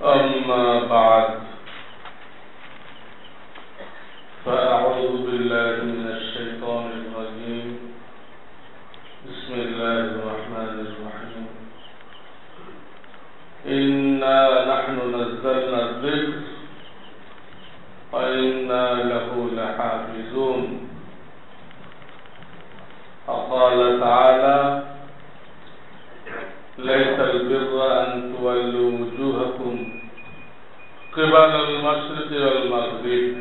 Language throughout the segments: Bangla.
أما بعد فأعوذ بالله من الشيطان الرجيم بسم الله الرحمن الرحيم إنا نحن نزلنا الذكر وإنا له لحافظون وقال تعالى ليس البر أن تولوا وجوهكم قبل المشرق والمغرب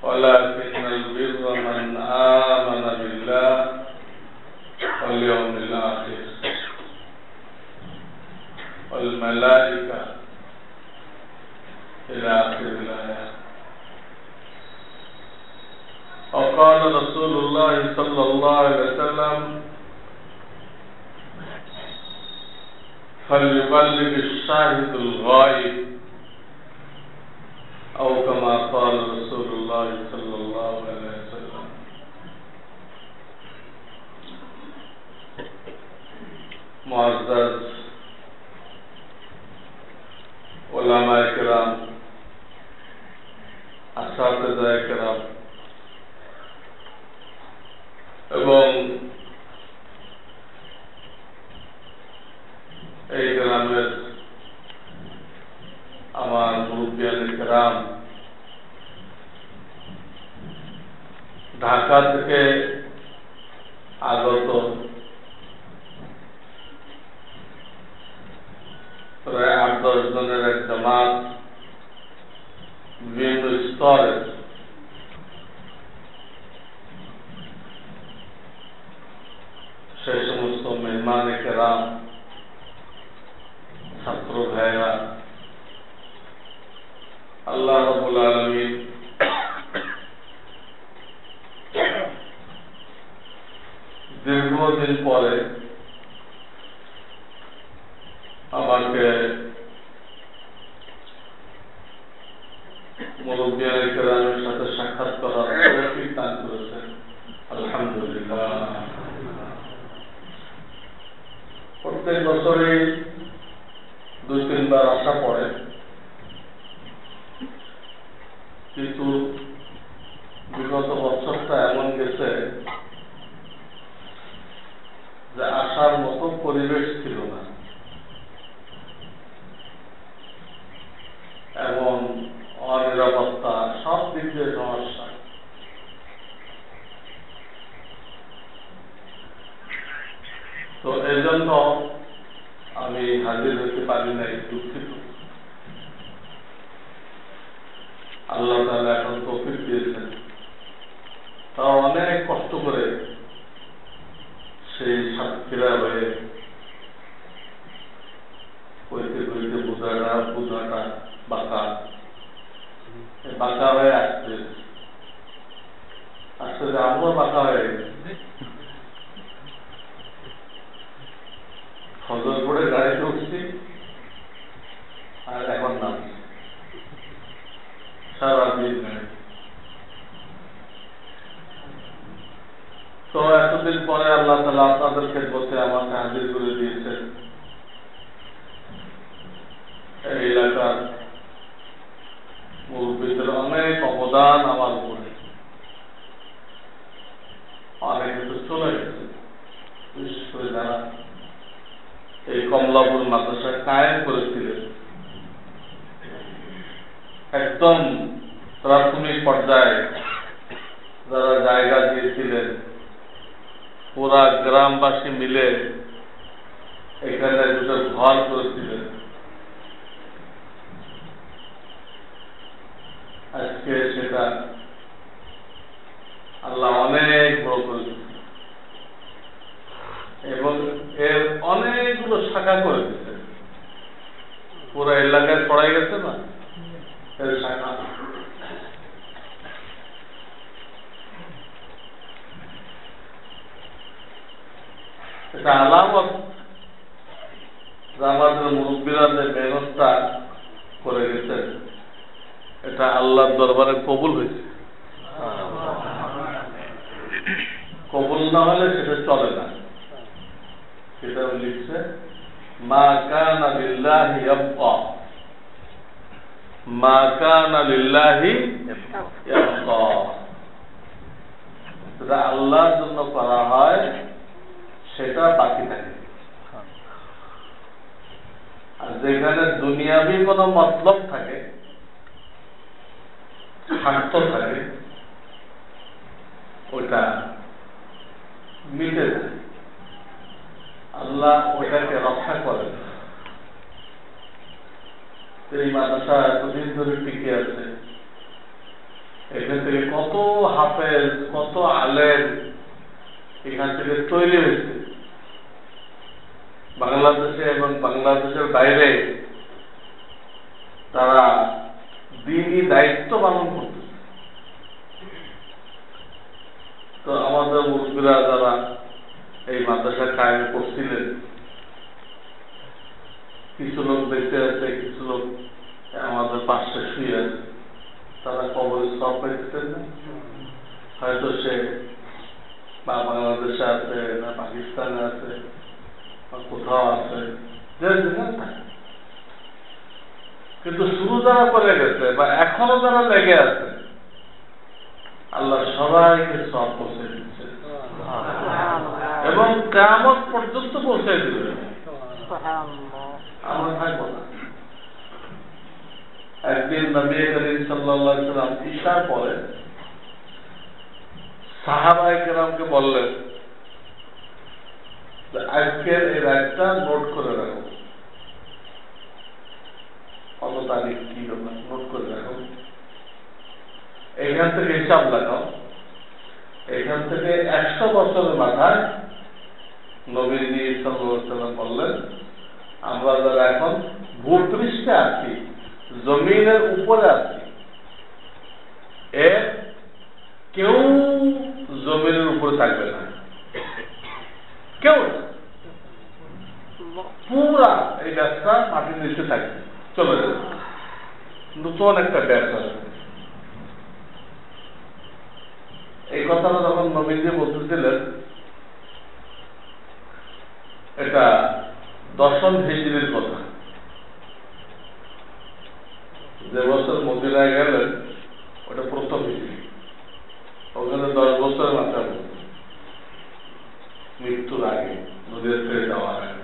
ولكن البر من آمن بالله واليوم الآخر والملائكة إلى آخر الآية. وقال رسول الله صلى الله عليه وسلم فليبلغ الشاهد الغائب أو كما قال رسول الله صلى الله عليه وسلم. मुअज़्ज़ज़ उलमाए किराम, असातिज़ाए किराम এবং এই গ্রামের আমার মুরব্বিয়ানে কেরাম, ঢাকা থেকে আগত প্রায় ৮-১০ জনের এক জামাত, বিভিন্ন স্তরের সেই সমস্ত মেহমানে কেরাম, ছাত্র ভাইরা, আল্লাহ রাব্বুল আলামিন দীর্ঘদিন পরে আমাকে মুরব্বিয়ানে কেরামের সাথে সাক্ষাৎ করার তৌফিক দান করেছেন। আলহামদুলিল্লাহ। প্রত্যেক বছরই ২-৩ বার আসা পড়ে, কিন্তু বিগত বছরটা এমন গেছে যে আসার মতো পরিবেশ ছিল না। এমন অনিরাপত্তা, সব দিক দিয়ে সমস্যা। তো এই জন্য আমি হাজির হতে পারি নাই, দুঃখিত। আল্লাহ তাআলা এখন তৌফিক দিয়েছেন, তাও অনেক কষ্ট করে সেই সাতক্ষীরা হয়ে কইতে কইতে বোঝাটা বাঁকা হয়ে আসছে যে আমরা বাঁকা হয়ে গেছি। ফজর পড়ে গাড়িতে উঠছি আর এখন নামছি, সারাদিন গাড়ি। তো এতদিন পরে আল্লাহ তাআলা আপনাদের খেদমতে আমাকে হাজির করে দিয়েছেন। এই এলাকার মুরব্বীদের অনেক অবদান আমার উপরে, অনেকে তো চলে গেছে, বিশেষ করে যারা এই কমলাপুর মাদ্রাসা কায়েম করেছিলেন, একদম প্রাথমিক পর্যায়ে যারা জায়গা দিয়েছিলেন, পুরা গ্রামবাসী মিলে এখানে দুটো ঘর করেছিলেন। আজকে সেটা আল্লাহ অনেক বড় করেছে এবং এর অনেকগুলো শাখা করে দিচ্ছে। পুরো এলাকায় ছড়াই গেছে না এর শাখা। এটা আলামত যে আমাদের মুরব্বীরা যে মেহনতটা করে গেছেন, এটা আল্লাহর দরবারে কবুল হয়েছে। কবুল না হলে সেটা চলে না। সেটা লিখছে মা কানা লিল্লাহি ইয়াবকা, মা কানা লিল্লাহি ইয়াবকা, যেটা আল্লাহর জন্য করা হয় সেটা বাকি থাকে। আর যেখানে দুনিয়াবি কোনো মতলব থাকে, স্বার্থ থাকে, ওটা মিটে যায়, আল্লাহ ওটাকে রক্ষা করেন। এই মাদ্রাসা এতদিন ধরে টিকে আছে, এখান থেকে কত হাফেজ, কত আলেম এখান থেকে তৈরি হয়েছে। বাংলাদেশে এবং বাংলাদেশের বাইরে তারা দিনই দায়িত্ব পালন করতেছে। তো আমাদের মুরব্বীরা যারা এই মাদ্রাসা কায়েম করছিলেন, কিছু লোক বেঁচে আছে, কিছু লোক আমাদের পাশে শুয়ে আছে, তারা কবরে সব পাইতেছেন না। হয়তো সে বা বাংলাদেশে আছে, না পাকিস্তানে আছে, বা কোথাও আছে, কিন্তু শুরু যারা করে গেছে বা এখনো যারা লেগে আছে, আল্লাহ সবাইকে সব পৌঁছে দিচ্ছে এবং কিয়ামত পর্যন্ত পৌঁছে দিবে। আমরা থাকবো না। একদিন নবী করিম সাল্লাল্লাহু আলাইহি ওয়াসাল্লাম ঈশার পরে সাহাবায়ে কেরামকে বললেন যে আজকের এই রাতটা নোট করে রাখো, কত তারিখ কি হবে নোট করে রাখো, এখান থেকে হিসাব লাগাও, এখান থেকে 100 বছরের মাথায় নবীজি সাল্লাল্লাহু আলাইহি ওয়াসাল্লাম বললেন, আমরা যারা এখন ভূপৃষ্ঠে আছি, জমিনের উপরে আছি, কেউ জমিনের উপরে থাকবে না, কেউ পুরা এই গাছটা মাটির নিচে থাকবে, চলে যাবে, নতুন একটা ব্যাস আসবে। এই কথাটা যখন নবীজি বলতেছিলেন, এটা 10ম হিজরির কথা। যে বছর মদিনায় গেলেন ওটা 1ম হিজরি, ওখানে 10 বছরের মাথা মৃত্যুর আগে, নদীর থেকে যাওয়ার আগে।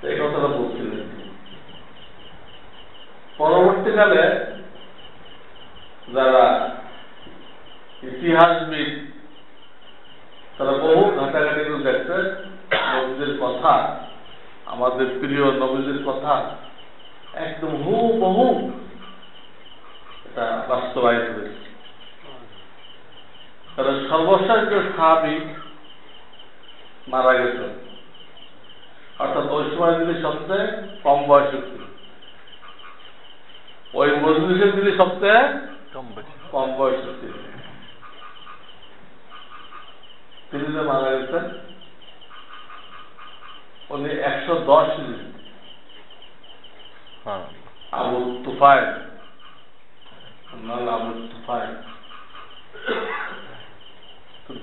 এই কথাটা বলছিলেন। পরবর্তীকালে যারা ইতিহাসবিদ তারা বহু ঘাটাঘাটি করে দেখছে, নবীদের কথা, আমাদের প্রিয় নবীদের কথা একদম হুবহু এটা বাস্তবায়িত হয়েছে। কারণ সর্বশেষ যে সাহাবী মারা গেছে, অর্থাৎ ওই সময় তিনি সবচেয়ে কম বয়সে ছিল, ওই মজলিসের তিনি সবচেয়ে কম বয়সে ছিল। তিনি যে মারা গেছেন উনি 110 ছিলেন। আবু তুফাইল, আবু তুফাইল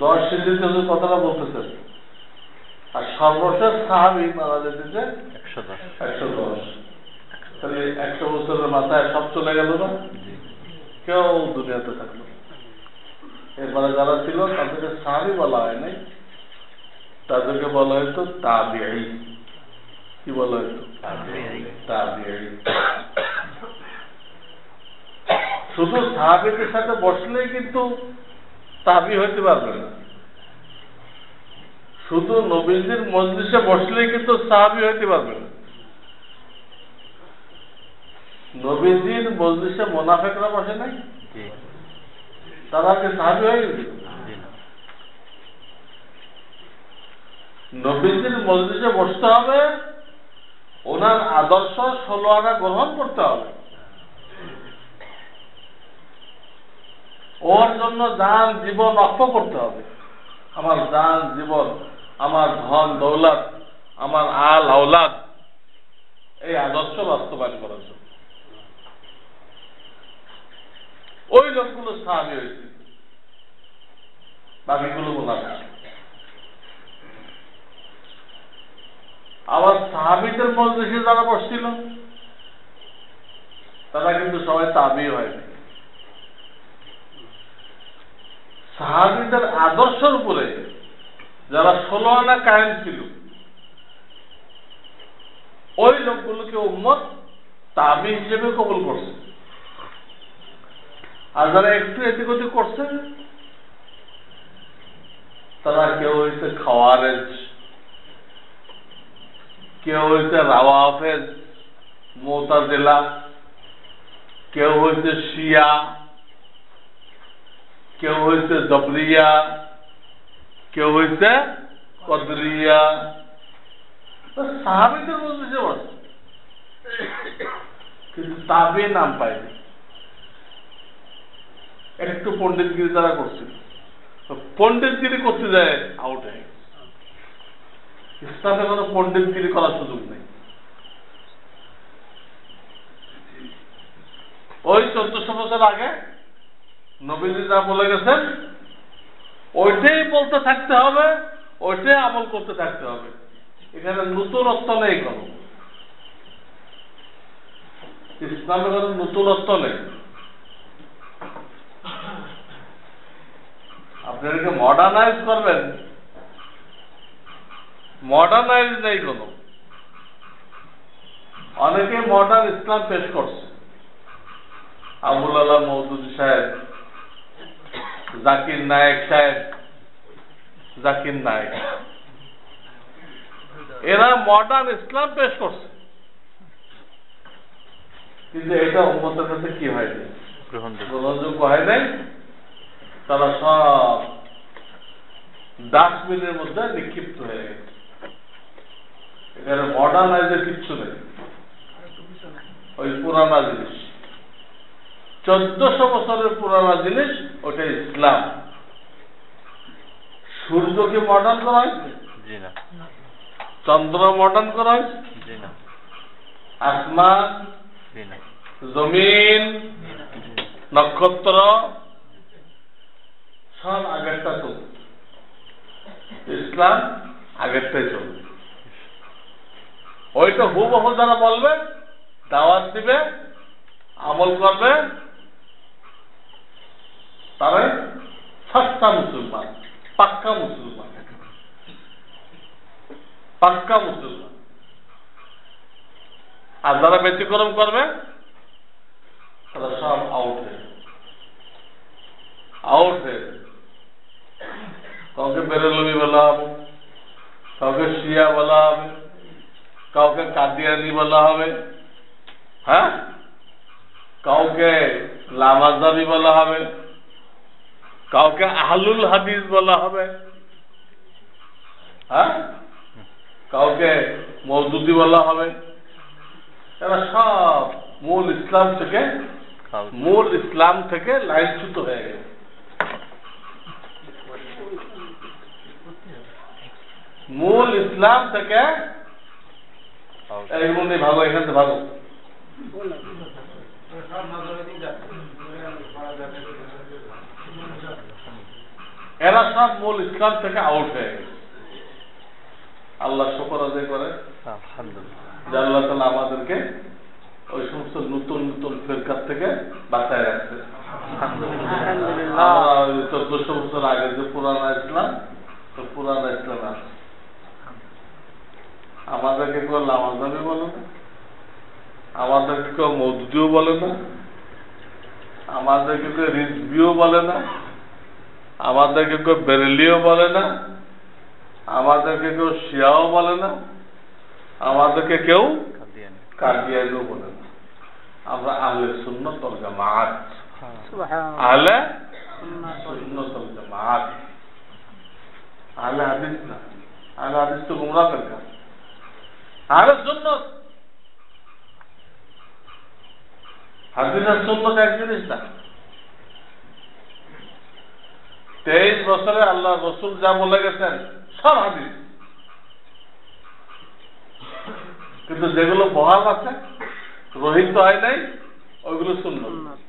10 সিদ্ধিতে কথাটা বলতেছেন। আর সর্বশেষ সাহাবী মারা যেতেছে 110। তাহলে 100 বছরের মাথায় সব চলে গেল না, কেউ দুনিয়াতে থাকলো। এরপরে যারা ছিল তাদেরকে সাহাবী বলা হয় নাই, তাদেরকে বলা হয়তো তাবিঈ। কি বলা হয়তো? তাবিঈ। শুধু সাহাবীদের সাথে বসলেই কিন্তু তাবি হইতে পারবে না, শুধু নবীজির মজলিসে বসলেই কিন্তু সাহাবী হইতে পারবে না। নবীজির মজলিসে মুনাফিকরা বসে নাই, তারা কি সাহাবী হয়ে গেছে? নবীজির মজলিসে বসতে হবে, ওনার আদর্শ 16 আনা গ্রহণ করতে হবে, ওর জন্য জান জীবন অক্ষ করতে হবে। আমার জান জীবন, আমার ধন দৌলত, আমার আল আওলাদ, এই আদর্শ বাস্তবায়ন করার জন্য ওই লোকগুলো সাহাবী হয়েছে, বাকিগুলো মুনাফিক। আবার সাহাবীদের মজলিসে যারা বসছিল তারা কিন্তু সবাই তাবী হয়নি। সাহাবীদের আদর্শের উপরে যারা 16 আনা কায়েম ছিল ওই লোকগুলোকে উম্মত তাবী হিসেবে কবুল করছে। আর যারা একটু এদিক ওদিক করছে তারা কেউ হয়েছে খাওয়ারেজ, কেউ হয়েছে রাওয়াফেজ মুতাজিলা, কেউ হয়েছে শিয়া, কেউ হয়েছে জবরিয়া, কেউ হয়েছে কদরিয়া। সাহাবীদের মধ্যে বসে কিন্তু তাবী নাম পায়নি। একটু পণ্ডিতগিরি তারা করছিল, পণ্ডিতগিরি করতে যায় আউট হয়ে। ইসলামে কোনো পণ্ডিতগিরি করার সুযোগ নেই। ওই 1400 বছর আগে নবীজি যা বলে গেছেন ওইটাই বলতে থাকতে হবে, ওইটাই আমল করতে থাকতে হবে। এখানে নতুনত্ব নেই কোনো, ইসলামে কোনো নতুনত্ব নেই। আপনি এটাকে মডার্নাইজ করবেন, মডার্নাইজ নেই কোনো। অনেকে মডার্ন ইসলাম পেশ করছে, আবুল আলা মওদুদি সাহেব, জাকির নায়েক সাহেব, জাকির নায়েক, এরা মডার্ন ইসলাম পেশ করছে, কিন্তু এটা উম্মতের কাছে কি হয়নি, গ্রহণযোগ্য হয় নাই। তারা সব ডাস্টবিনের মধ্যে নিক্ষিপ্ত হয়ে গেছে। এখানে মডার্নাইজের কিচ্ছু নেই, ওই পুরানা জিনিস, 1400 বছরের পুরানা জিনিস, ওটা ইসলাম। সূর্যকে মডার্ন করা হয়েছে? জি না। চন্দ্র মডার্ন করা হয়েছে? জি না। আসমান, জি না। জমিন, নক্ষত্র সব আগেরটা চলবে, ইসলাম আগেরটাই চলবে। ওইটা হুবহু যারা বলবে, দাওয়াত দিবে, আমল করবে, তারা সস্তা মুসলমান, পাক্কা মুসলমান, পাক্কা মুসলমান। আর যারা ব্যতিক্রম করবে তারা সব আউট হয়ে যাবে। কাউকে বেরেলভি বলা হবে, কাউকে শিয়া বলা হবে, কাউকে কাদিয়ানি বলা হবে, হ্যাঁ, কাউকে লামাজাবি বলা হবে, কাউকে আহলুল হাদিস বলা হবে, হ্যাঁ, কাউকে মওদুদি বলা হবে। এরা সব মূল ইসলাম থেকে লাইনচ্যুত হয়ে গেছে। মূল ইসলাম থেকে ভালো, এখান থেকে ভালো। এরা সব মূল ইসলাম থেকে আউট হয়ে গেছে। আল্লাহ শুকর আদায় করে যে আল্লাহ তাআলা আমাদেরকে ওই সমস্ত নতুন নতুন ফিরকার থেকে বাঁচায় রাখছে। 1400 বছর আগে যে পুরানা ইসলাম, তো পুরানা ইসলাম আছে। আমাদেরকে কেউ লামাজাবি বলে না, আমাদেরকে কেউ মওদুদিও বলে না, আমাদেরকে কেউ রিজভিও বলে না, আমাদেরকে কেউ বেরেলিও বলে না, আমাদেরকে কেউ শিয়াও বলে না, আমাদেরকে কেউ কাদিয়ানিও বলে না। আমরা আহলে সুন্নাত ওয়াল জামাত, আহলে সুন্নাত ওয়াল জামাত, আহলে হাদিস না। আহলে হাদিস তো গুমরাহ ফিরকা, আহলে সুন্নাত। হাদিস আর সুন্নাত এক জিনিস না। 23 বছরে আল্লাহ রসুল যা বলে গেছেন সব হাদিস, কিন্তু যেগুলো বহাল আছে, রহিত হয় নাই, ওইগুলো সুন্নাত।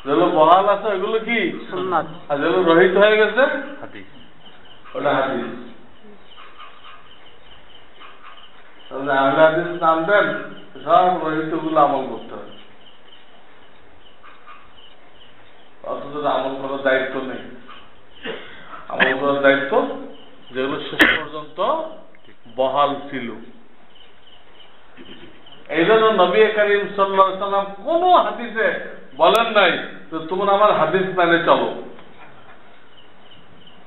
যেগুলো বহাল আছে ওইগুলো কি সুন্নাত, আর যেগুলো রহিত হয়ে গেছে হাদিস, ওটা হাদিস। যদি আহলে হাদিস নাম দেন সব রহিতগুলো আমল করতে হবে, অথচ আমল করার দায়িত্ব নেই। আমল করার দায়িত্ব যেগুলো শেষ পর্যন্ত বহাল ছিল। এই জন্য নবী করিম সাল্লাল্লাহু আলাইহি ওয়াসাল্লাম কোন হাদিসে বলেন নাই যে তোমরা আমার হাদিস মেনে চলো।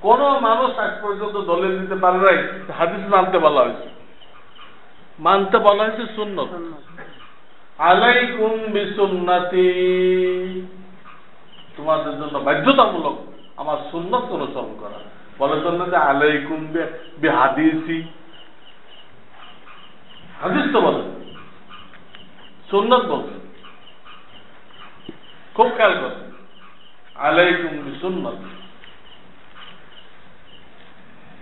কোন মানুষ আজ পর্যন্ত দলিল দিতে পারে নাই হাদিস মানতে বলা হয়েছে। মানতে বলা হয়েছে সুন্নত। আলাইকুম বিসুন্নতি, তোমাদের জন্য বাধ্যতামূলক আমার সুন্নত অনুসরণ করা। বলে তো না যে আলাইকুম বিহাদিসি, হাদিস তো বলে, সুন্নত বলছে। খুব খেয়াল করে, আলাইকুম বিসুন্নতি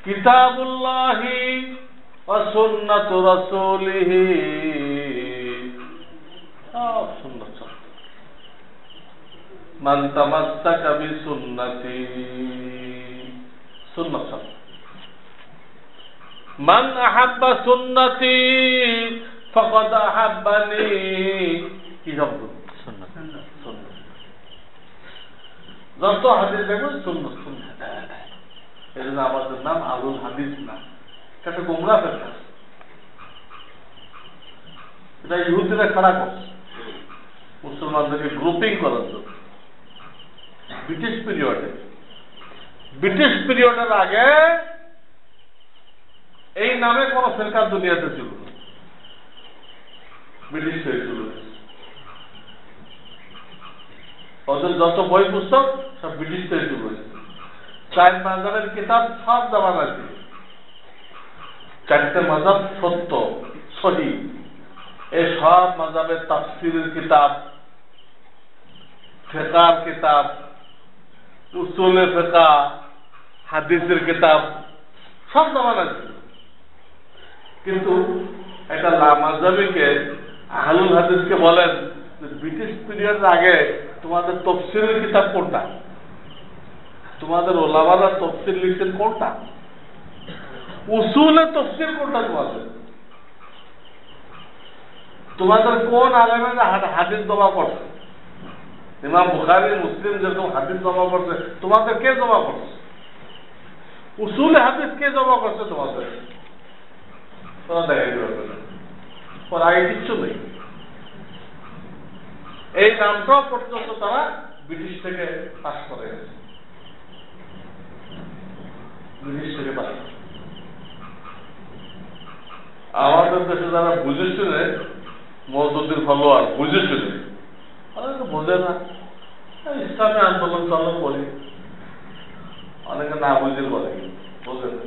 কিতাবুল্লাহি ওয়া সুন্নাতু রাসূলিহি, সুন্নাত। মান তামাসসাকা বিসুন্নতি, সুন্নাত। মান আহাব্বা সুন্নতি ফাকাদ আহাব্বানি, কি শব্দ? সুন্নাত। সুন্নাত। যত হাদিস দেখবেন সুন্নাত সুন্নাত। এই জন্য আমাদের নাম আলুল হাদিস না, এটা গোমরা ফেরকা। এটা ইহুদিরা খাড়া করছে মুসলমানদেরকে গ্রুপিং করার জন্য। ব্রিটিশ পিরিয়ডের আগে এই নামে কোন ফেরকার দুনিয়াতে ছিল না, ব্রিটিশ হয়েছিল। ওদের যত বই পুস্তক সব ব্রিটিশ থেকে শুরু হয়েছে। 4 মাযহাবের কিতাব সব জামানা ছিল। 4টে মাযহাব সত্য সহি, এই সব মাযহাবের তাফসীরের কিতাব, ফিকহের কিতাব, উসুলে ফিকহ, হাদিসের কিতাব সব জামানা ছিল। কিন্তু একটা লামাযহাবিকে আহলুল হাদিসকে বলেন যে ব্রিটিশ পিরিয়ডের আগে তোমাদের তাফসীরের কিতাব কোনটা? তোমাদের ওলামারা তাফসীর লিখছেন কোনটা? উসুলে তাফসীর কোনটা? তোমাদের কোন আলেমেরা হাদিস জমা করছে? ইমাম বুখারী, মুসলিম যেরকম হাদিস জমা করছে, তোমাদের কে জমা করছে? উসুলে হাদিস কে জমা করছে তোমাদের? তোমরা দেখাই দেবে, ওর আগে কিচ্ছু নেই। এই নামটাও পর্যন্ত তারা ব্রিটিশ থেকে পাস করে গেছে, ব্রিটিশ থেকে পাস। আমাদের দেশে যারা বুঝে শুনে মওদুদির ফলোয়ার, বুঝে শুনে, অনেকে বোঝে না, ইসলামী আন্দোলন চালু করি, অনেকে না বুঝে করে, বোঝে না।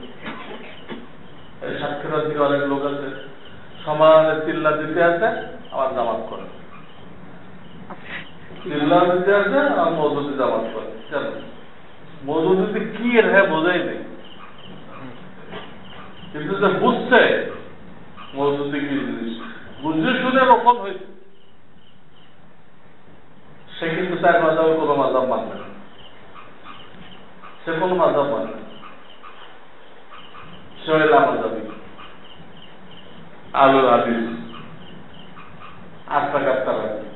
এই সাক্ষরতার দিকে অনেক লোক আছে, সমাজে চিল্লা দিতে আছে, আবার জামাত করে, চিল্লা দিতে আছে, আর মওদুদি জামাত করে। কেন? মওদুদিতে কি এর হ্যাঁ বোঝাই নেই, কিন্তু যে বুঝছে মওদুদি কি জিনিস, বুঝে শুনে রকম হয়েছে, সে কিন্তু 4 মাযহাবের কোনো মাযহাব মানবে না, সে কোনো মাযহাব মানে না। সে হইল মাযহাবী, আলুল হাদিস, 8 টাকার তারাবি,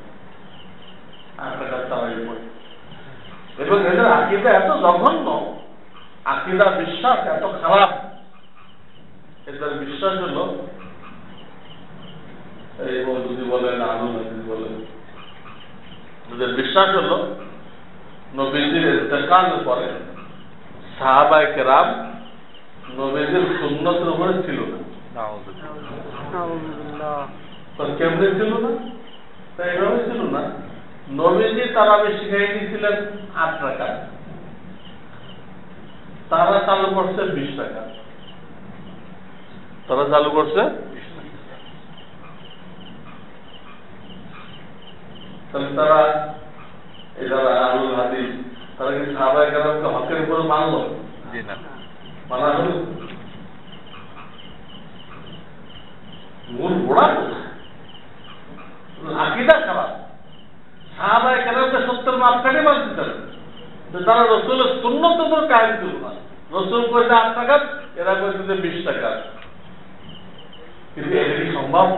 8 টাকার তারাবি পড়ে। এবং এদের আকীদা এত জঘন্য, আকীদা বিশ্বাস এত খারাপ। এদের বিশ্বাস হলো, এই মওদুদি বলেন, আলুল হাদিস বলেন, এদের বিশ্বাস হলো নবীজির ইন্তেকালের পরে সাহাবায়ে কেরাম নবীজির সুন্নতের উপরে ছিল না। কেমনে ছিল না? তাই এইভাবে ছিল না। নবীজি তারাবি শিখাই দিয়েছিলেন 8 টাকা, তারা চালু করছে 20 টাকা, তারা চালু করছে। তাহলে তারা যারা আলুল হাদিস, তারা কি সাহাবায়ে কেরামকে হকের উপরে মানলো? জি না, মানা হলো। মূল গোড়া আকীদা খারাপ। সাহাবায়ে কেরামকে সত্যের মাপকাঠি মানতেন, তারা রাসূলের সুন্নতের উপর কায়েম ছিল না। রাসূল কইছে 8 টাকা, এরা কইছে 20 টাকা। কিন্তু এদেরই সম্ভব?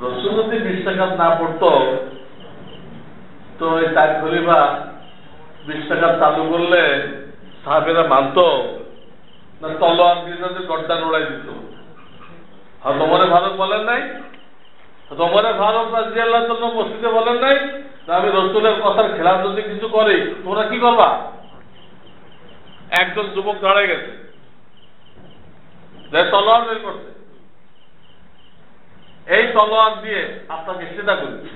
রসুল যদি 20 টাকাত না পড়তো তো ওই 4 খলিফা 20 টাকা চালু করলে সাহাবেরা মানত না তলোয়ার দিয়ে তাদের গর্দান উড়াই দিত? হয়তো ওমরে ফারুক বলেন নাই, হয়তো ওমরে ফারুক রাদিয়াল্লাহু তাআলা মসজিদে বলেন নাই যে আমি রসুলের কথার খেলাফ যদি কিছু করি তোমরা কি করবা? একজন যুবক দাঁড়িয়ে গেছে যে তলোয়ার বের করছে, এই তলোয়ার দিয়ে আপনাকে সেটা করছি।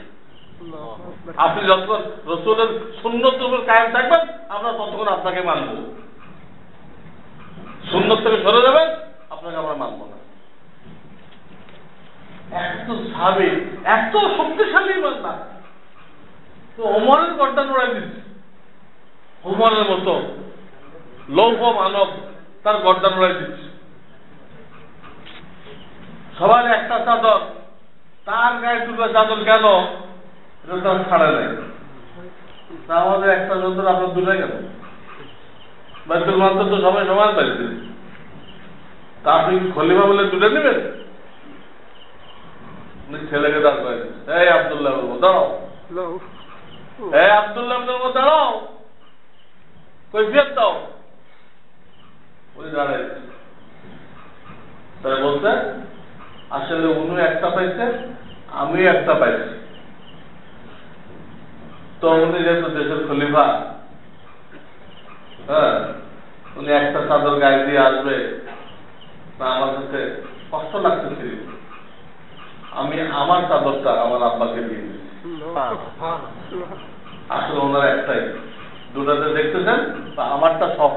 আপনি যতক্ষণ রসুলের সুন্নতের উপর কায়েম থাকবেন আমরা ততক্ষণ আপনাকে মানব, সুন্নত থেকে সরে যাবেন আপনাকে আমরা মানব না। এত সাহাবী, এত শক্তিশালী মাননা তো ওমরের গর্দান উড়াই দিচ্ছে। ওমরের মতো লৌহ মানব তার গর্দান উড়াই দিচ্ছে। সবার একটা চাদর, তার গায়ে 2টা চাদর কেন? এটা তার ছাড়া নাই। আমাদের একটা চাদর আপনার 2টা কেন? বাইতুল মাল তো সবাই সমান পাইছে, তা আপনি খলিফা বলে 2টা নেবেন? ছেলেকে দাঁড় করে, এই আব্দুল্লাহ বলবো দাঁড়াও, এই আব্দুল্লাহ বলবো দাঁড়াও, কৈফিয়ত দাও। উনি দাঁড়ায়, তাই বলছে আসলে উনি একটা পাইছে, আমিও একটা পাইছি। তো উনি যেহেতু দেশের খলিফা, হ্যাঁ, উনি একটা চাদর গায়ে দিয়ে আসবে, তা আমার কাছে কষ্ট লাগতেছিল। আমি আমার চাদরটা আমার আব্বাকে দিয়ে দিচ্ছি। আসলে ওনার একটাই, 2টাতে দেখতেছেন, তা আমারটা সব।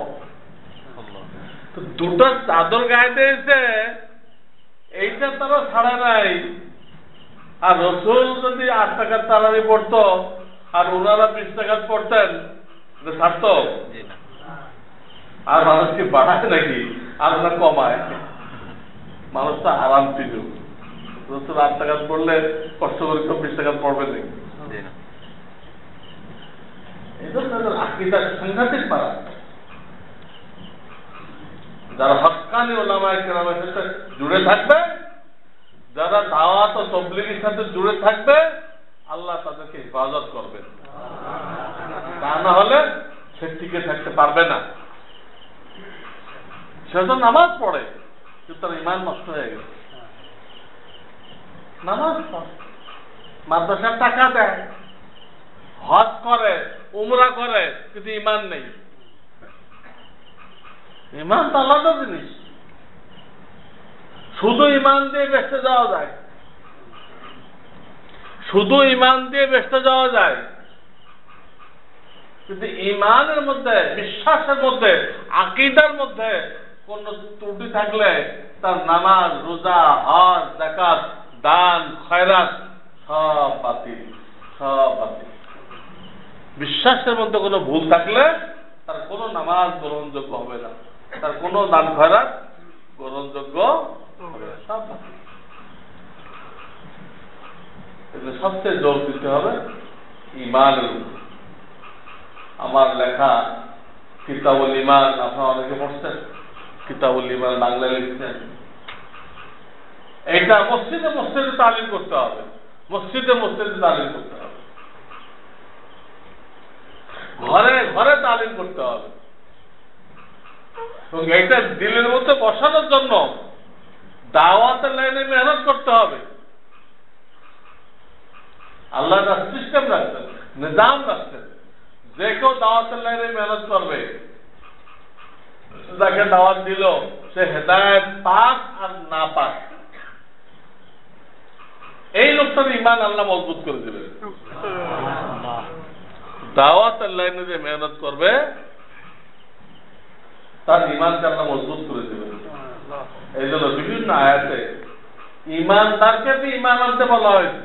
তো 2টা চাদর গায়ে দিয়েছে, এইটা তারা ছাড়া নাই। আর রসুল যদি 8 টাকার তারারি পড়তো আর ওনারা 20 টাকার পড়তেন ছাড়তো? আর মানুষ কি বাড়ায় নাকি? আর ওরা কমায়? মানুষ তো আরাম পেল। রসুল 8 টাকার পড়লে কষ্ট করে 20 টাকার পড়বে নাকি? এই জন্য আকীদা সাংঘাতিক পারা। যারা হক্কানি ওলামায়ে কেরামের সাথে জুড়ে থাকবে, যারা দাওয়াত ও তাবলীগের সাথে জুড়ে থাকবে, আল্লাহ তাদেরকে হেফাজত করবেন। তা না হলে সে টিকে থাকতে পারবে না। সে তো নামাজ পড়ে কিন্তু তার ঈমান নষ্ট হয়ে গেছে। নামাজ পড়ে, মাদ্রাসার টাকা দেয়, হজ করে, উমরা করে, কিন্তু ঈমান নেই। ঈমান তো আলাদা জিনিস। শুধু ঈমান দিয়ে বেঁচতে যাওয়া যায়, শুধু ঈমান দিয়ে বেঁচতে যাওয়া যায়, কিন্তু ঈমানের মধ্যে, বিশ্বাসের মধ্যে, আকীদার মধ্যে কোন ত্রুটি থাকলে তার নামাজ, রোজা, হজ, যাকাত, দান, খয়রাত সব বাতিল, সব বাতিল। বিশ্বাসের মধ্যে কোনো ভুল থাকলে তার কোনো নামাজ গ্রহণযোগ্য হবে না, তার কোনো দান খয়রাত গ্রহণযোগ্য হবে না, সব বাতিল। সবচেয়ে জোর দিতে হবে ঈমানের উপর। আমার লেখা কিতাবুল ঈমান, আপনারা অনেকে পড়ছেন, কিতাবুল ঈমান বাংলা লিখছেন। এটা মসজিদে মসজিদে তালিম করতে হবে, মসজিদে মসজিদে তালিম করতে হবে, ঘরে ঘরে তালিম করতে হবে। এবং এটা দিলের মধ্যে বসানোর জন্য দাওয়াতের লাইনে মেহনত করতে হবে। আল্লাহ একটা সিস্টেম রাখছেন, নিজাম রাখছেন, যে কেউ দাওয়াতের লাইনে মেহনত করবে, যাকে দাওয়াত দিল সে হেদায়েত পাক আর না পাক, এই লোকটার ঈমান আল্লাহ মজবুত করে দেবে। দাওয়াতের লাইনে যে মেহনত করবে তার ঈমানকে আল্লাহ মজবুত করে দেবে। এই জন্য বিভিন্ন আয়াতে ঈমানদারকে ঈমান আনতে বলা হয়েছে।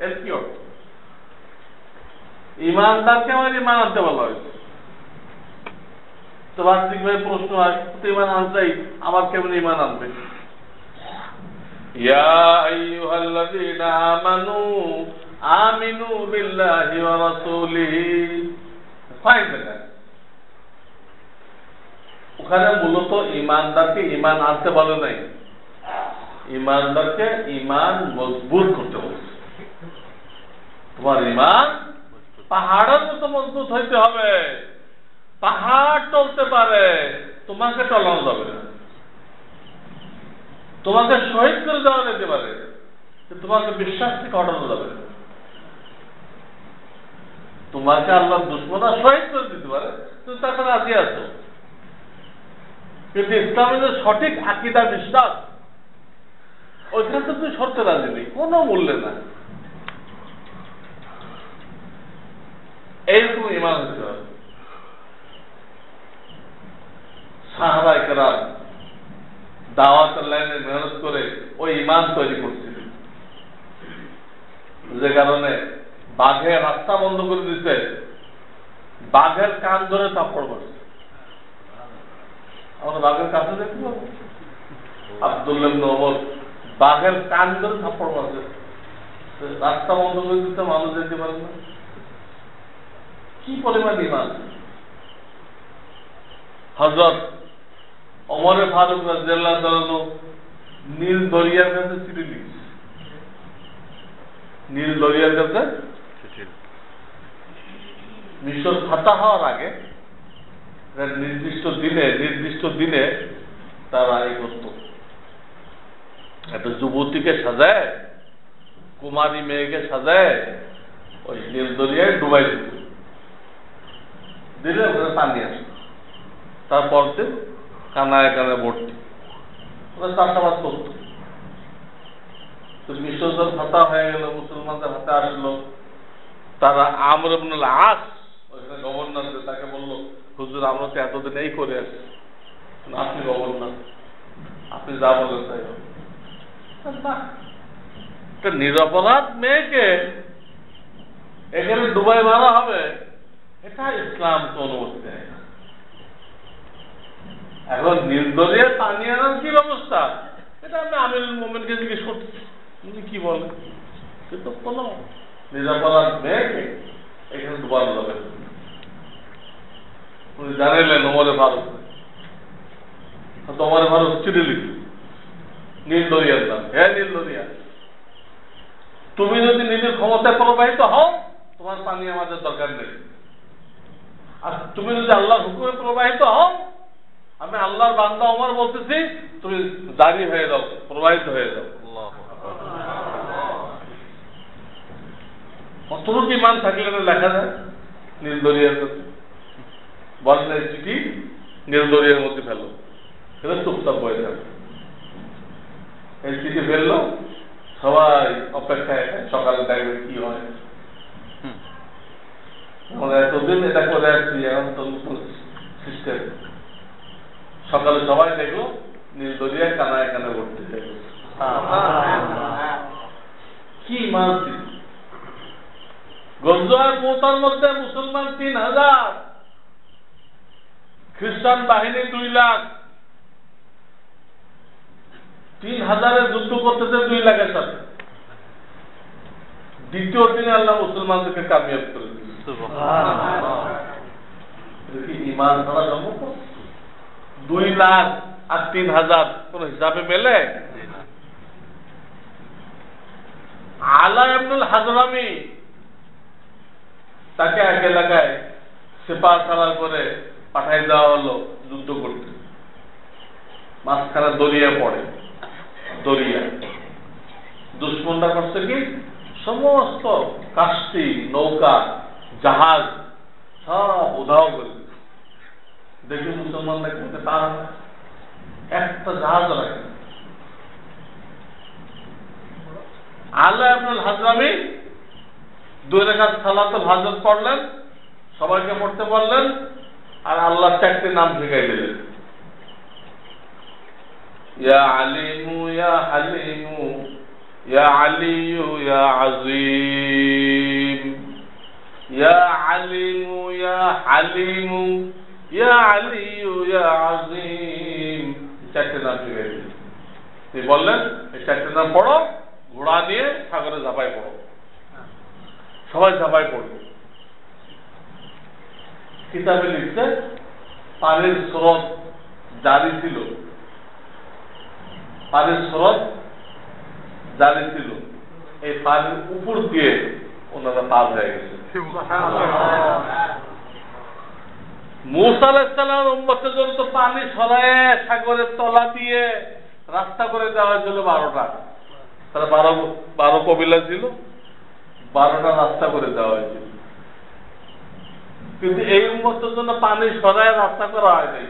এর কি অর্থ? ঈমানদারকে আমার ঈমান আনতে বলা হয়েছে। তো বাস্তবিকভাবে প্রশ্ন হয়, ঈমান আনতেই আমার কেমন ঈমান আনবে? ইয়া আইয়ুহাল্লাযীনা আমানু আমিনু বিল্লাহি ওয়া রাসূলিহি। ওখানে মূলত ঈমানদারকে ঈমান আনতে বলে নাই, ইমানদারকে ইমান মজবুত করতে বলছে। তোমার ইমান পাহাড়ের মতো মজবুত হইতে হবে। পাহাড় চলতে পারে, তোমাকে টলানো যাবে না। তোমাকে শহীদ করে দেওয়া যেতে পারে, তোমাকে বিশ্বাস থেকে হটানো যাবে না। তোমাকে আল্লাহর দুশমনরা শহীদ করে দিতে পারে, তুমি তার সাথে রাজি আছো। কিন্তু ইসলামের সঠিক আকীদা বিশ্বাস, ওইখানে তো তুমি সরতে রাজি নেই, কোনো মূল্যে না। এইরকম ইমান হতে হবে। সাহাবায়ে কেরাম দাওয়াতের লাইনে মেহনত করে ওই ইমান তৈরি করছিলেন, যে কারণে বাঘের রাস্তা বন্ধ করে দিতে বাঘের কান ধরে থাপ্পড় মারছে। আমরা বাঘের কাছে দেখতে পাবো, আব্দুল্লাহ ইবনে ওমর বাঘের কান ধরে থাপ্পড় মারছে, রাস্তা বন্ধ করে দিতে মানুষ যেতে পারে না। কি পরিমাণ ইমান! হযরত ওমর ফারুক রাদিয়াল্লাহু তাআলা নীল দরিয়ার কাছে চিঠি লিখছে। নীল দরিয়ার কাছে মিশর ফাতা হওয়ার আগে নির্দিষ্ট দিনে তারা এই করত, একটা যুবতীকে সাজায়, কুমারী মেয়েকে সাজায়, ওই নীল দরিয়ায় ডুবাই দিত, দিলে ওখানে পানি আসে। তারপর কানায় কানায় ভর্তি, ওরা চাষাবাদ করত। তো মিশর ফাতা হয়ে গেল, মুসলমানদের হাতে আসলো। তারা আমর ইবনে আস ওইখানে গভর্নর, তাকে বললো, হুজুর আমরা তো এতদিন এই করে আসছি, আপনি গভর্নর, আপনি যা বলেন তাই হবে। একটা নিরপরাধ মেয়েকে এখানে ডুবাই মারা হবে, এটা ইসলাম তো অনুমতি দেয় না। এখন নীল দরিয়ায় পানি আনার কি ব্যবস্থা, এটা আমি আমিরুল মোমেনকে জিজ্ঞেস করছি, উনি কি বলেন। কিন্তু কোন নিরপরাধ মেয়েকে এখানে ডুবানো যাবে না। উনি জানাইলেন ওমরে ফারুক, ওমরে ফারুক চিঠি লিখল নীল দরিয়ার নাম, হ্যাঁ নীল দরিয়া, তুমি যদি নিজের ক্ষমতায় প্রবাহিত হও, তোমার পানি আমাদের দরকার নেই। আর তুমি যদি আল্লাহর হুকুমে প্রবাহিত হও, আমি আল্লাহর বান্দা ওমর বলতেছি, তুমি জারি হয়ে যাও, প্রবাহিত হয়ে যাও। কতটুকু ইমান থাকলে লেখা যায় নীল দরিয়ার কাছে, বলেন এই চিঠি নীল দরিয়ার মধ্যে ফেলো, সেটা চুপচাপ হয়ে যাবে। এই চিঠি ফেললো, সবাই অপেক্ষায় সকালে দেখবে কি হয়। এতদিন এটা করে আসছি, এখন তো সিস্টেম। সকালে সবাই দেখলো নীল দরিয়ায় কানায় কানায় ভর্তি হয়ে গেল। কি ইমান ছিল! গজওয়ার মোতার মধ্যে মুসলমান 3000, খ্রিস্টান বাহিনী 2 লাখ। 3000-এর যুদ্ধ করতেছে 2 লাখের সাথে। দ্বিতীয় দিনে আল্লাহ মুসলমানদেরকে কামিয়াব করে দিল। ইমান করা সম্ভব? 2 লাখ আর 3000 কোন হিসাবে মেলে? আলা ইবনুল হাজরামি, তাকে এক এলাকায় সেপার সালার করে পাঠাই দেওয়া হলো যুদ্ধ করতে। মাঝখানে দরিয়া পড়ে, দরিয়া দুশ্মনরা করছে কি, সমস্ত কাস্তি, নৌকা, জাহাজ সব উধাও করে দেখে মুসলমানরা কিন্তু তার একটা জাহাজ রাখে। আলা ইবনুল হাজরামি 2 রাকাত সালাতুল হাজত পড়লেন, সবাইকে পড়তে বললেন, আর আল্লাহর 4টি নাম শিখাই দিলেন। ইয়া আলিমু ইয়া হালিমু ইয়া আলিয়ু ইয়া আযীম, ইয়া আলিমু ইয়া হালিমু ইয়া আলিয়ু ইয়া আযীম, 4টি নাম শিখাই দিলেন। তিনি বললেন এই 4টি নাম পড়ো, ঘোড়া নিয়ে সাগরে ঝাঁপাই পড়ো। সবাই ঝাঁপাই পড়ল। কিতাবে লিখছে পানির স্রোত জারি ছিল, পানির স্রোত জালি ছিল, এই পানির উপর দিয়ে ওনারা পার হয়ে গেছে। মুসা আলাইহিস সালাম উম্মতের জন্য তো পানি সরায়ে সাগরের তলা দিয়ে রাস্তা করে দেওয়া হয়েছিল 12টা। তারা 12 কবিলা ছিল, 12টা রাস্তা করে দেওয়া হয়েছিল। কিন্তু এই উম্মতের জন্য পানি সরায়ে রাস্তা করা হয়নি,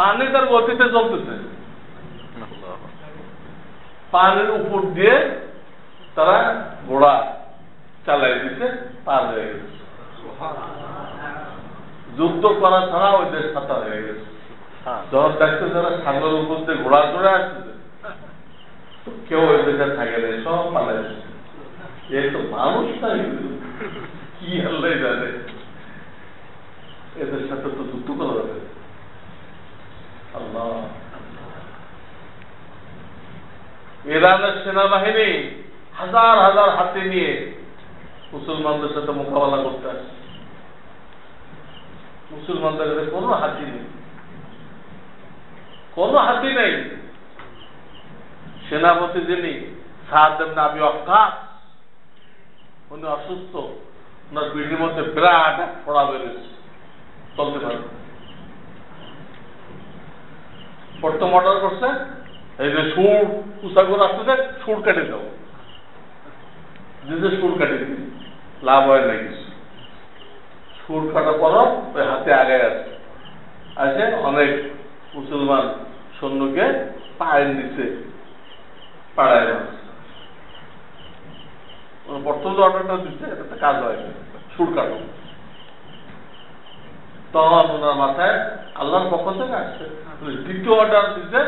পানি তার গতিতে চলতেছে, পানির উপর দিয়ে তারা ঘোড়া চালাই দিতে পার হয়ে গেছে। যুদ্ধ করা ছাড়া ওই দেশ ছাতা হয়ে গেছে। যখন দেখতে যারা সাগরের উপর দিয়ে ঘোড়া চড়ে আসতেছে, কেউ ওই দেশে থাকে না, সব পালাই আসছে। এই তো মানুষ নাই, কি আল্লাহ জানে, এদের সাথে তো যুদ্ধ করা যাবে। আল্লাহ, ইরানের সেনাবাহিনী হাজার হাজার হাতি নিয়ে মুসলমানদের সাথে মোকাবেলা করতে আসে। মুসলমানদের কাছে কোনো হাতি নেই, কোনো হাতি নেই। সেনাপতি যিনি সাদ ইবনে আবি ওয়াক্কাস, উনি অসুস্থ, ওনার পিঠের মধ্যে বিরাট এক ফোড়া বেরিয়েছে, চলতে পারে। প্রথম অর্ডার করছে, এই যে সুর উঁচা করে আসতেছে, সুর কেটে দাও, নিজে সুর কেটে দিই, লাভ হয় না কিছু। সুর কাটার পরও ওই হাতে আগে আসে অনেক মুসলমান সৈন্যকে পায়ের নিচে পাড়ায় মারছে। প্রথম যে অর্ডারটা দিচ্ছে এটা কাজ হয়, সুর কাটো। তখন ওনার মাথায় আল্লাহর পক্ষ থেকে আসছে, দ্বিতীয় অর্ডার দিচ্ছে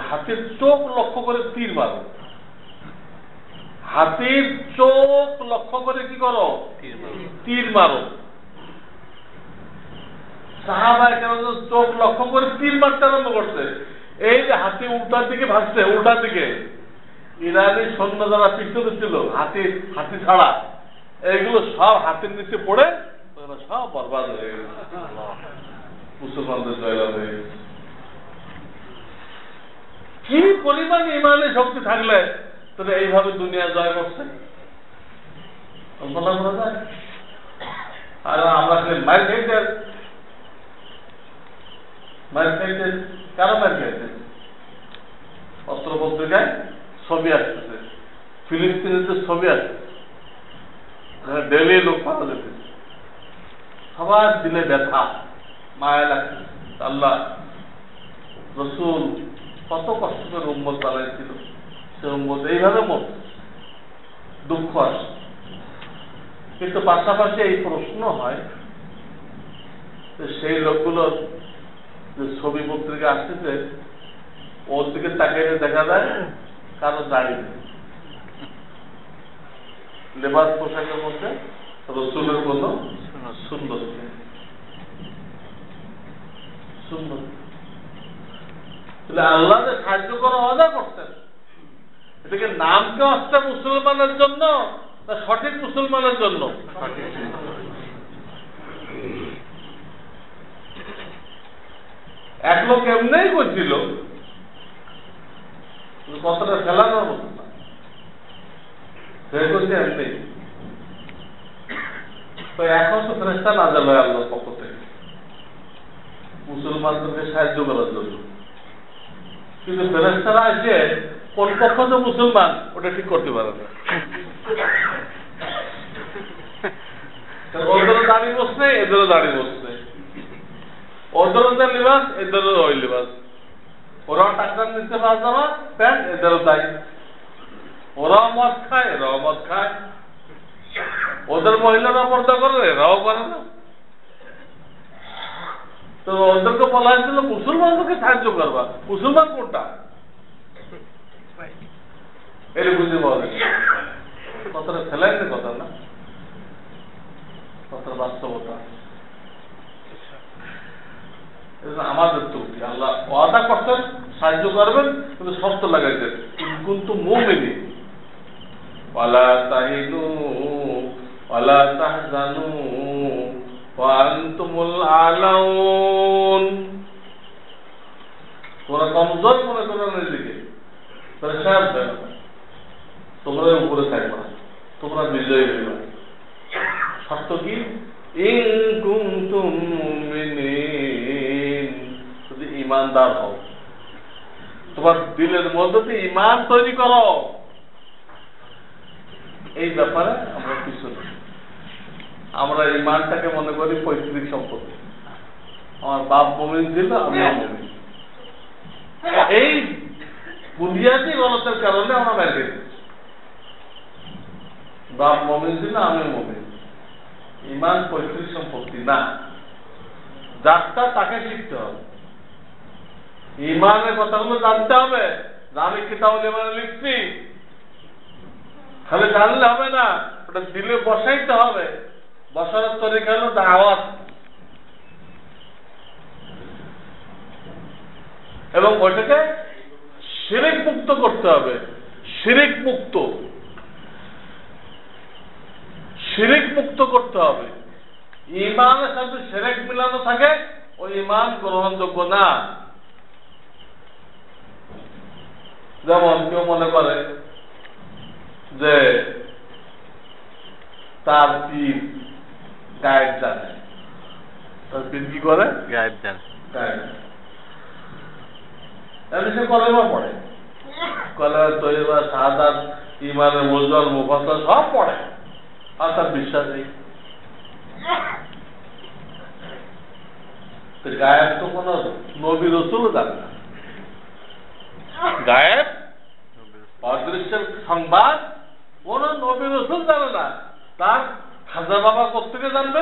হাতির চোখ লক্ষ্য করে তীর মারো। হাতির চোখ লক্ষ্য করে কি করো? তীর মারো। সাহাবায়ে কেরাম চোখ লক্ষ্য করে তীর মারতে আরম্ভ করছে। এই যে হাতি উল্টার দিকে ভাসছে, উল্টার দিকে ইরানি সৈন্য যারা পিছনে ছিল, হাতি ছাড়া, এইগুলো সব হাতির নিচে পড়ে সব বরবাদ হয়ে গেছে। মুসলমানদের জয়লাভ হয়ে গেছে। কি পরিমাণ ইমানি শক্তি থাকলে তবে এইভাবে দুনিয়া জয় করছে, কল্পনা করা যায়? আর আমরা মার খাইতে কেন মার খাইতে? পত্র পত্রিকায় ছবি আসতেছে, ফিলিস্তিনের ছবি আসতেছে, ডেলি লোক মারা যেতে, সবার দিলে ব্যথা, মায়া লাগছে। আল্লাহ রসুল কত কষ্ট করে উম্মত বানাইছিল, সে উম্মত এইভাবে মত দুঃখ আসে। কিন্তু পাশাপাশি এই প্রশ্ন হয়, সেই লোকগুলোর যে ছবি পত্রিকা আসতেছে, ওর দিকে তাকিয়ে দেখা যায় কারো দাড়ি নেই, লেবাস পোশাকের মধ্যে রসুলের কোনো সুন্দর সুন্দর। আল্লাহ যে সাহায্য করা অদা করতেন, এটাকে নামকে আসতে মুসলমানের জন্য না সঠিক মুসলমানের জন্য? এক লোক এমনি করছিল, কতটা ফেলানোর মতো না, সে করছে এমনি। তো এখন তো ফেরেশতা নাযিল হয় আল্লাহর পক্ষ থেকে মুসলমানদেরকে সাহায্য করার জন্য। কিন্তু ফেরেশতারা এসে কোন পক্ষ যে মুসলমান ওটা ঠিক করতে পারে না। ওদেরও দাড়ি বসছে, এদেরও দাড়ি বসছে, ওদেরও যে লিবাস এদেরও ওই লিবাস, ওরাও টাকার নিচে পাজামা প্যান্ট, এদেরও তাই, ওরাও মদ খায় এরাও মদ খায়, ওদের মহিলারা পর্দা করে এরাও করে না। তো ওদেরকে বলা হয়েছিল মুসলমানদেরকে সাহায্য করবা, মুসলমান কোনটা এটা বুঝতে পাওয়া যায়। কথাটা ফেলাই না, কথা না, কথার বাস্তবতা। আমাদের তো আল্লাহ ওয়াদা করতেন সাহায্য করবেন, কিন্তু শর্ত লাগাইতেন কিন্তু মুমিনিন ওয়ালা তাহিনু ওয়ালা তাহজানু ওয়া আনতুমুল আলাউন। তোমরা কমজোর মনে করো নিজেকে, পরেশান হয় না, তোমরা উপরে থাকবা, তোমরা বিজয়ী হইবা। শর্ত কি? ইন কুনতুম মুমিনিন, যদি ঈমানদার হও, তোমার দিলের মধ্যে দিয়ে ঈমান তৈরি করো। এই ব্যাপারে আমরা কিছু না, আমরা ঈমানটাকে মনে করি পৈতৃক সম্পত্তি। আমার বাপ মুমিন ছিল, আমিও মুমিন। এই বুনিয়াদি গলতের কারণে আমরা মেরে গেছি। বাপ মুমিন ছিল, আমিও মুমিন। ঈমান পৈতৃক সম্পত্তি না, যারটা তাকে শিখতে হবে। ঈমানের কথাগুলো জানতে হবে। আমি কিতাবুল ঈমানে লিখছি, খালি জানলে হবে না, ওটা দিলে বসাইতে হবে। বসানোর তরিকা হলো দাওয়াত, এবং ওইটাকে শিরিক মুক্ত করতে হবে। শিরিক মুক্ত, শিরিক মুক্ত করতে হবে। ঈমানের সাথে শিরিক মিলানো থাকে, ওই ঈমান গ্রহণযোগ্য না। যেমন কেউ মনে করে যে তার পীর গায়েব জানে, তার পীর কি করে? গায়েব জানে। সে কলেমা পড়ে, কলেমা তৈবা, শাহাদাত, ঈমানের মুজমাল, মুফাসসাল সব পড়ে, আর তার বিশ্বাস নেই। গায়েব তো কোন নবী রাসূলও জানে না। গায়েব অদৃশ্যের সংবাদ কোন নবী রাসূল জানে না। তার খাজা বাবা কোত্থেকে জানবে?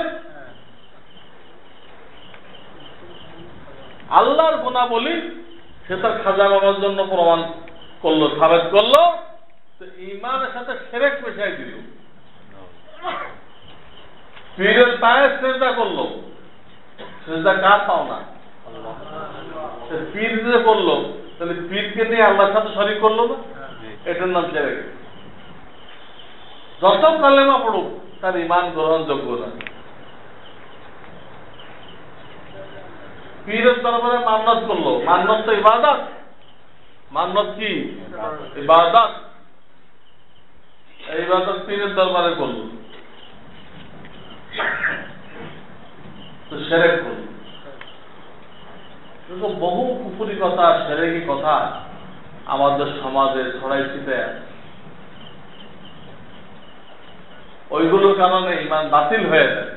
আল্লাহর গুণাবলী সে তার খাজা বাবার জন্য প্রমাণ করলো, সাবেত করলো, তো ঈমানের সাথে শিরক মিশাই দিল। পীরের পায়ে সিজদা করলো, সিজদা কার পাও না? পীর যে করলো, তাহলে পীরকে নিয়ে আল্লাহর সাথে শরীক করলো না? এটার নাম শিরক। যত কালেমা পড়ুক, তার ঈমান গ্রহণযোগ্য না। পীরের দরবারে মান্নত করলো, মান্নত তো ইবাদত। মান্নত কি? ইবাদত। এই ইবাদত পীরের দরবারে করলো, তো শিরক করলো। কিন্তু বহু কুফরি কথা, শিরকি কথা আমাদের সমাজে ছড়াইছিতে, ওইগুলোর কারণে ঈমান বাতিল হয়ে যায়।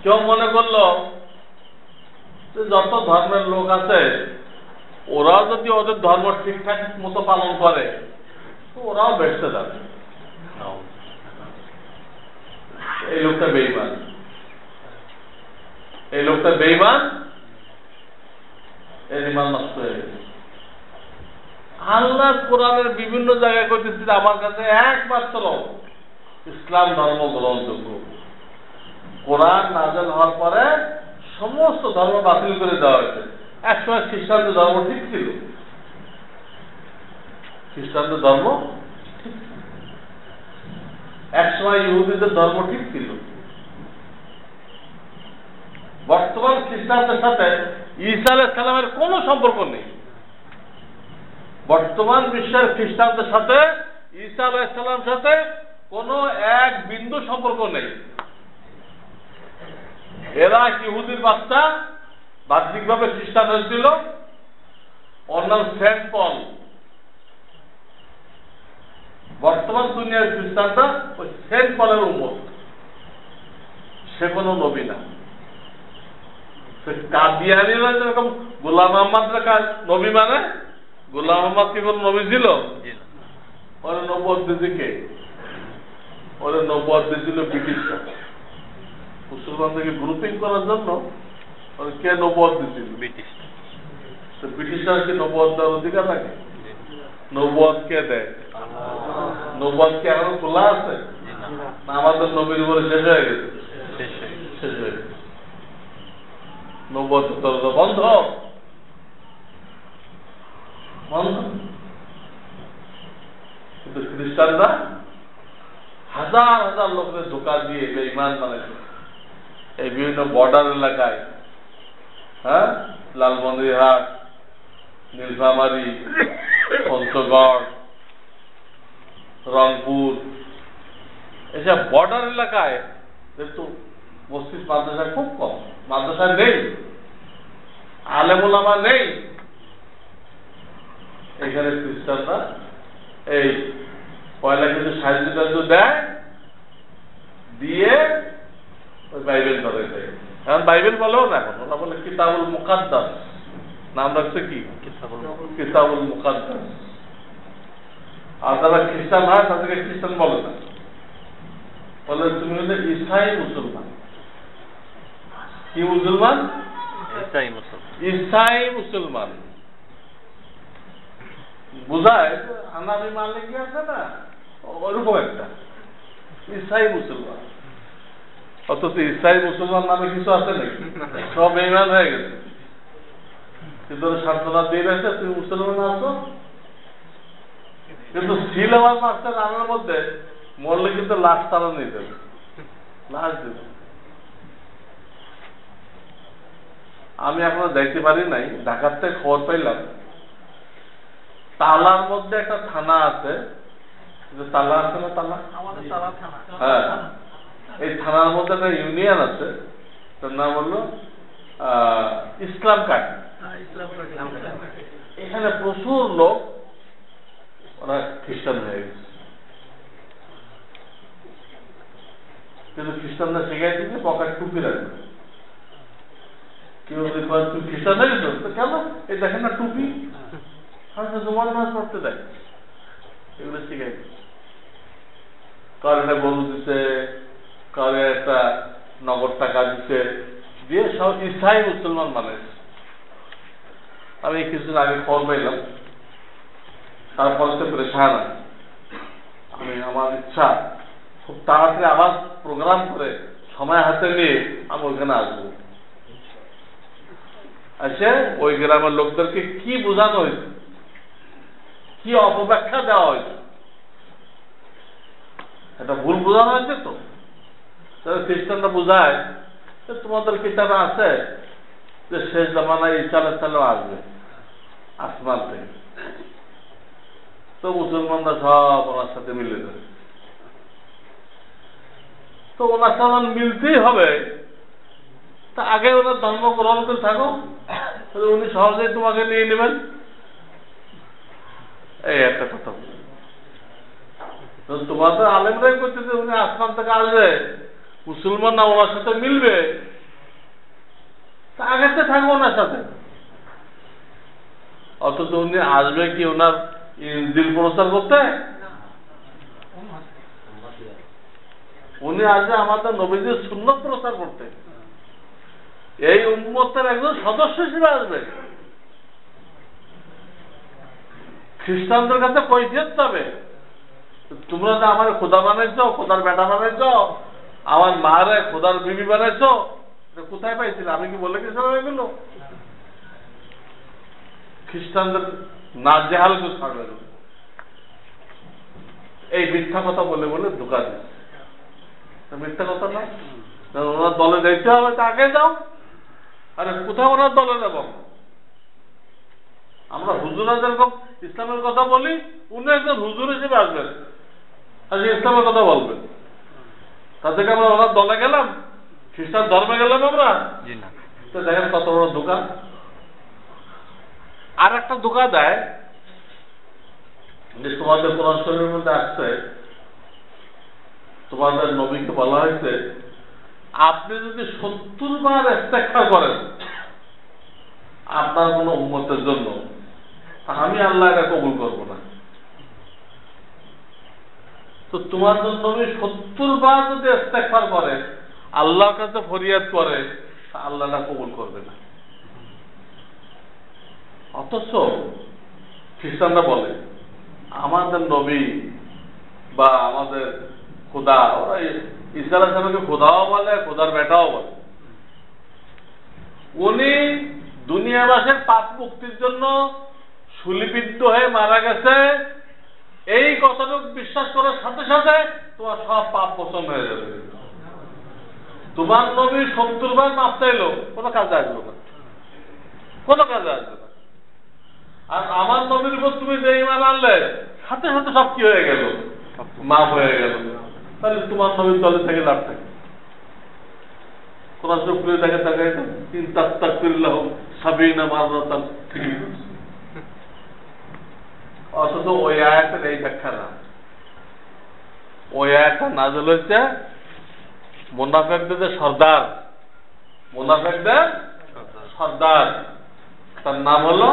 কেউ মনে করলো যে যত ধর্মের লোক আছে, ওরা যদি ওদের ধর্ম ঠিকঠাক মতো পালন করে, তো ওরাও বেঁচতে যাবে। এই লোকটা বেঈমান, এই লোকটা বেঈমান, এর ঈমান নষ্ট হয়ে গেছে। আল্লাহ কোরআনের বিভিন্ন জায়গায় কইতেছে আমার কাছে একমাত্র ইসলাম ধর্ম গ্রহণযোগ্য। কোরআন নাযিল হওয়ার পরে সমস্ত ধর্ম বাতিল করে দেওয়া হয়েছে। একসময় খ্রিস্টানদের ধর্ম ঠিক ছিল, খ্রিস্টানদের ধর্ম ঠিক ছিল, একসময় ইহুদিদের ধর্ম ঠিক ছিল। বর্তমান খ্রিস্টানদের সাথে ঈসা আলাইহিস সালামের কোনো সম্পর্ক নেই। বর্তমান বিশ্বের খ্রিস্টানদের সাথে ঈসা আলাইহিস সালামের সাথে কোনো এক বিন্দু সম্পর্ক নেই। এরা ইহুদির বাচ্চা, বাহ্যিকভাবে খ্রিস্টান হয়েছিল। ওর নাম সেন্ট পল। বর্তমান দুনিয়ার খ্রিস্টানরা ওই সেন্ট পলের উম্মত, সে কোনো নবী না। কাদিয়ানীরা যেরকম গোলাম আহমদ নবী মানে, গোলাম আহমদ কি কোন নবী ছিল? ওরা নবুয়ত দিয়েছে কে? ওরা নবুয়ত দিয়েছিল ব্রিটিশরা। মুসলমানদেরকে গ্রুপিং করার জন্য ওরা কে নবুয়ত দিয়েছিল? ব্রিটিশ। তো ব্রিটিশরা কি নবুয়ত দেওয়ার অধিকার রাখে? নবুয়ত কে দেয়? নবুয়ত কি এখনো খোলা আছে? না আমাদের নবীর উপরে শেষ হয়ে গেছে? শেষ হয়ে গেছে। নবুয়তের দরজা বন্ধ, বন্ধ। কিন্তু খ্রিস্টানরা হাজার হাজার লোকের ধোঁকা দিয়ে বেঈমান বানাইছে। এই বিভিন্ন বর্ডার এলাকায়, হ্যাঁ, লালমনিরহাট, নীলফামারী, পঞ্চগড়, রংপুর, এসব বর্ডার এলাকায় কিন্তু মসজিদ মাদ্রাসা খুব কম, মাদ্রাসা নেই, আলেম ওলামা নেই। এখানে খ্রিস্টানরা এই পয়লা কিছু সাহায্য দেয়, দিয়ে ওই বাইবেল ধরে দেয়। এখন বাইবেল বলেও না, এখন ওরা বলে কিতাবুল মুকাদ্দাস, নাম রাখছে কি কিতাবুল মুকাদ্দাস। আর যারা খ্রিস্টান হয় তাদেরকে খ্রিস্টান বলে না, বলে তুমি হলে ঈসাই মুসলমান। কি মুসলমান? ঈসাই মুসলমান। বুঝায় আনাবি মালিক আছে না, ওরকম একটা ঈসাই মুসলমান। অথচ ঈসাই মুসলমান নামে কিছু আছে নাকি? সব বেঈমান হয়ে গেছে। কিন্তু সান্ত্বনা দিয়ে গেছে তুমি মুসলমান আছো, কিন্তু সিলেবাস মাস্টার নামের মধ্যে মরলে কিন্তু লাশ তারা নিয়ে দেবে, লাশ দেবে। আমি এখনো দেখতে পারি নাই, ঢাকার থেকে খবর পাইলাম তালার মধ্যে একটা থানা আছে, তালা আছে না, তালা, হ্যাঁ, এই থানার মধ্যে একটা ইউনিয়ন আছে, তার নাম হলো ইসলাম কাঠি। এখানে প্রচুর লোক ওরা খ্রিস্টান হয়ে গেছে, কিন্তু খ্রিস্টানরা শিখাই দিচ্ছে পকেট টুপি রাখবে। কেউ যদি তুমি খ্রিস্টান হয়ে গেছো, কেন এই দেখেন না টুপি, জুমার নামাজ পড়তে দেয়, এগুলো শিখাই দিচ্ছে। কার একটা গরু দিচ্ছে, কারে একটা নগদ টাকা দিচ্ছে, দিয়ে সব ঈসাই মুসলমান মানে। আমি কিছুদিন আগে খবর পাইলাম, তারপর তো প্রেশান। আমি আমার ইচ্ছা খুব তাড়াতাড়ি আবার প্রোগ্রাম করে সময় হাতে নিয়ে আমি ওইখানে আসবো। আচ্ছা, ওই গ্রামের লোকদেরকে কি বোঝানো হয়েছে, কি অপব্যাখ্যা দেওয়া হয়েছে, এটা ভুল বোঝানো হয়েছে। তো খ্রিস্টানরা বোঝায় তোমাদের কিতাবে আছে যে শেষ জামানায় ঈসা আলাইহিস সালাম আসবে আসমান থেকে, তো মুসলমানরা সব ওনার সাথে মিলে যাবে। তো ওনার সাথে মিলতেই হবে, তা আগে ওনার ধর্ম গ্রহণ করে থাকো, উনি সহজেই তোমাকে নিয়ে নেবেন। এই একটা কথা তোমাদের আলেমরাই করতেছে উনি আসমান থেকে আসবে, মুসলমান না ওনার সাথে মিলবে, তা আগেতে থাকবো ওনার সাথে। অথচ উনি আসবে কি ওনার ইনজিল প্রচার করতে? উনি আসবে আমাদের নবীজির সুন্নাত প্রচার করতে, এই উম্মতের একজন সদস্য হিসেবে আসবে। খ্রিস্টানদের কাছে কৈফিয়ত পাবে, তোমরা যে আমার খোদা বানাইছ, খোদার বেটা বানাইছ, আমার মারে খোদার বিবি বানাইছ, কোথায় পাইছিল? আমি কি বলে গেছিলাম এগুলো? খ্রিস্টানদের নাজেহাল ছাড়বে, এই মিথ্যা কথা বলে বলে ধোকা দিচ্ছে। মিথ্যা কথা না, ওনার দলে যেতে হবে তা আগে যাও। আরে কোথাও ওনার দলে যাব? আমরা হুজুরা যেরকম ইসলামের কথা বলি, উনি একজন হুজুর হিসেবে আসবেন, আর ইসলামের কথা বলবেন। তা থেকে আমরা ওনার দলে গেলাম, খ্রিস্টান ধর্মে গেলাম আমরা। তো দেখেন কত বড় ধোঁকা। আর একটা ধোঁকা দেয় যে তোমাদের কোরআন শরীফের মধ্যে আসছে, তোমাদের নবীকে বলা হয়েছে আপনি যদি 70 বার ইস্তেগফার করেন আপনার কোন উম্মতের জন্য, আমি আল্লাহ এটা কবুল করব না। তো তোমার জন্য 70 বার যদি ইস্তেগফার করে, আল্লাহর কাছে ফরিয়াদ করে, আল্লাহ এটা কবুল করবে না। অথচ খ্রিস্টানরা বলে আমাদের নবী বা আমাদের খোদা, ওরা ঈসা আলাইহিস সালামকে খোদাও বলে, খোদার বেটাও বলে। উনি দুনিয়াবাসীর পাপ মুক্তির জন্য শুলিবিদ্ধ হয়ে মারা গেছে, এই কথাটুকু বিশ্বাস করার সাথে সাথে তোমার সব পাপ মোচন হয়ে যাবে। তোমার নবী 70 বার মাপ চাইলো, কোনো কাজে আসবে না, কোনো কাজে আসবে না। আর আমার নবীর উপর তুমি যে ঈমান আনলে, সাথে সাথে সব কি হয়ে গেল, মাফ হয়ে গেল, তাহলে তোমার নবীর দলে থেকে লাভ থাকে। কোরআন শরীফ খুলে দেখে তাকাই তো, তিন তাস্তাগফিরুল্লাহ সাবিনা মাররাতান, ঠিকই বলছে। অথচ ওই আয়াতের এই ব্যাখ্যা না। ওই আয়াতটা নাযিল হয়েছে মুনাফিকদের সর্দার, মুনাফিকদের সর্দার, তার নাম হলো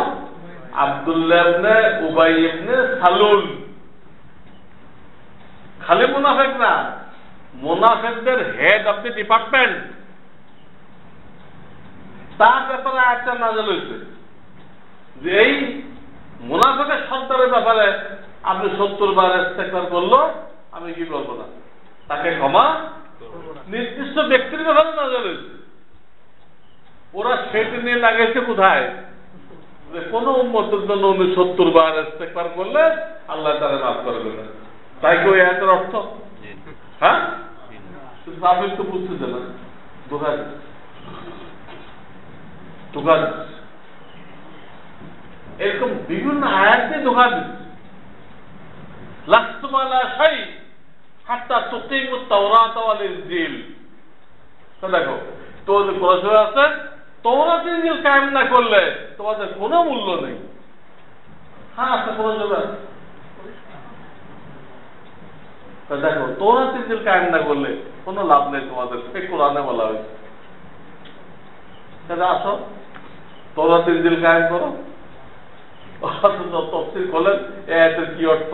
আব্দুল্লাহ ইবনে উবাই ইবনে সালুল। খালি মুনাফিক না, মুনাফিকদের হেড অফ দি ডিপার্টমেন্ট, তার ব্যাপারে আয়াতটা নাযিল হয়েছে যে এই মুনাফিকের সর্দারের ব্যাপারে আপনি 70 বার ইস্তেগফার করলো আমি কি করবো না, তাকে ক্ষমা, নির্দিষ্ট ব্যক্তির ব্যাপারে নাযিল হয়েছে। ওরা সেটি নিয়ে লাগাইছে কোথায়, যে কোন উম্মতের জন্য উনি 70 বার ইস্তেগফার করলে আল্লাহ তাআলা মাফ করবে না। তাই কি ওই আয়াতের অর্থ? হ্যাঁ, আপনি তো বুঝতেছেন না, ধোকা ধোকা এরকম বিভিন্ন আয়াতে ধোকা দিচ্ছে। লাস্তুম আলা শাই হাত্তা তুকিমুত তাওরাত ওয়াল ইনজিল। তো দেখো, তোমাদের কোরআনে আছে তাওরাত ইনজিল কায়েম না করলে তোমাদের কোনো মূল্য নেই। হ্যাঁ, আছে কোরআনে আছে। তো দেখো, তাওরাত ইনজিল কায়েম না করলে কোনো লাভ নেই তোমাদের, এই কোরআনে বলা হয়েছে। তাহলে আসো তাওরাত ইনজিল কায়েম করো। তফসির করলেন এই আয়াতের কি অর্থ?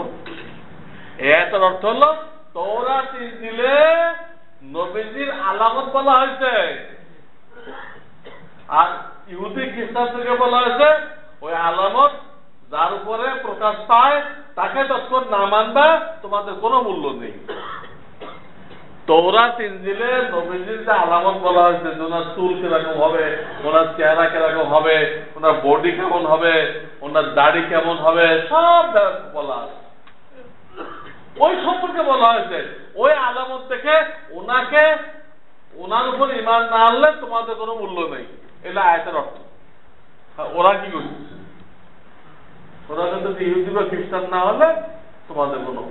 এই আয়াতের অর্থ হলো তাওরাত ইনজিলে নবীজির আলামত বলা হয়েছে, আর ইহুদি খ্রিস্টানদেরকে বলা হয়েছে ওই আলামত যার উপরে প্রকাশ পায় তাকে তৎক্ষণ না মানবা, তোমাদের কোনো মূল্য নেই। তাওরাত ইনজিলে নবীজির যে আলামত বলা হয়েছে, ওনার চুল কিরকম হবে, ওনার চেহারা কিরকম হবে, ওনার বডি কেমন হবে, ওনার দাড়ি কেমন হবে, সব বলা আছে। ওই সম্পর্কে বলা হয়েছে ওই আলামত থেকে ওনাকে, ওনার উপর ঈমান না আনলে তোমাদের কোনো মূল্য নেই। এটা আয়াতের অর্থ। ওরা কি করছে? ওরা কিন্তু ইহুদি বা খ্রিস্টান না হলে তোমাদের কোনো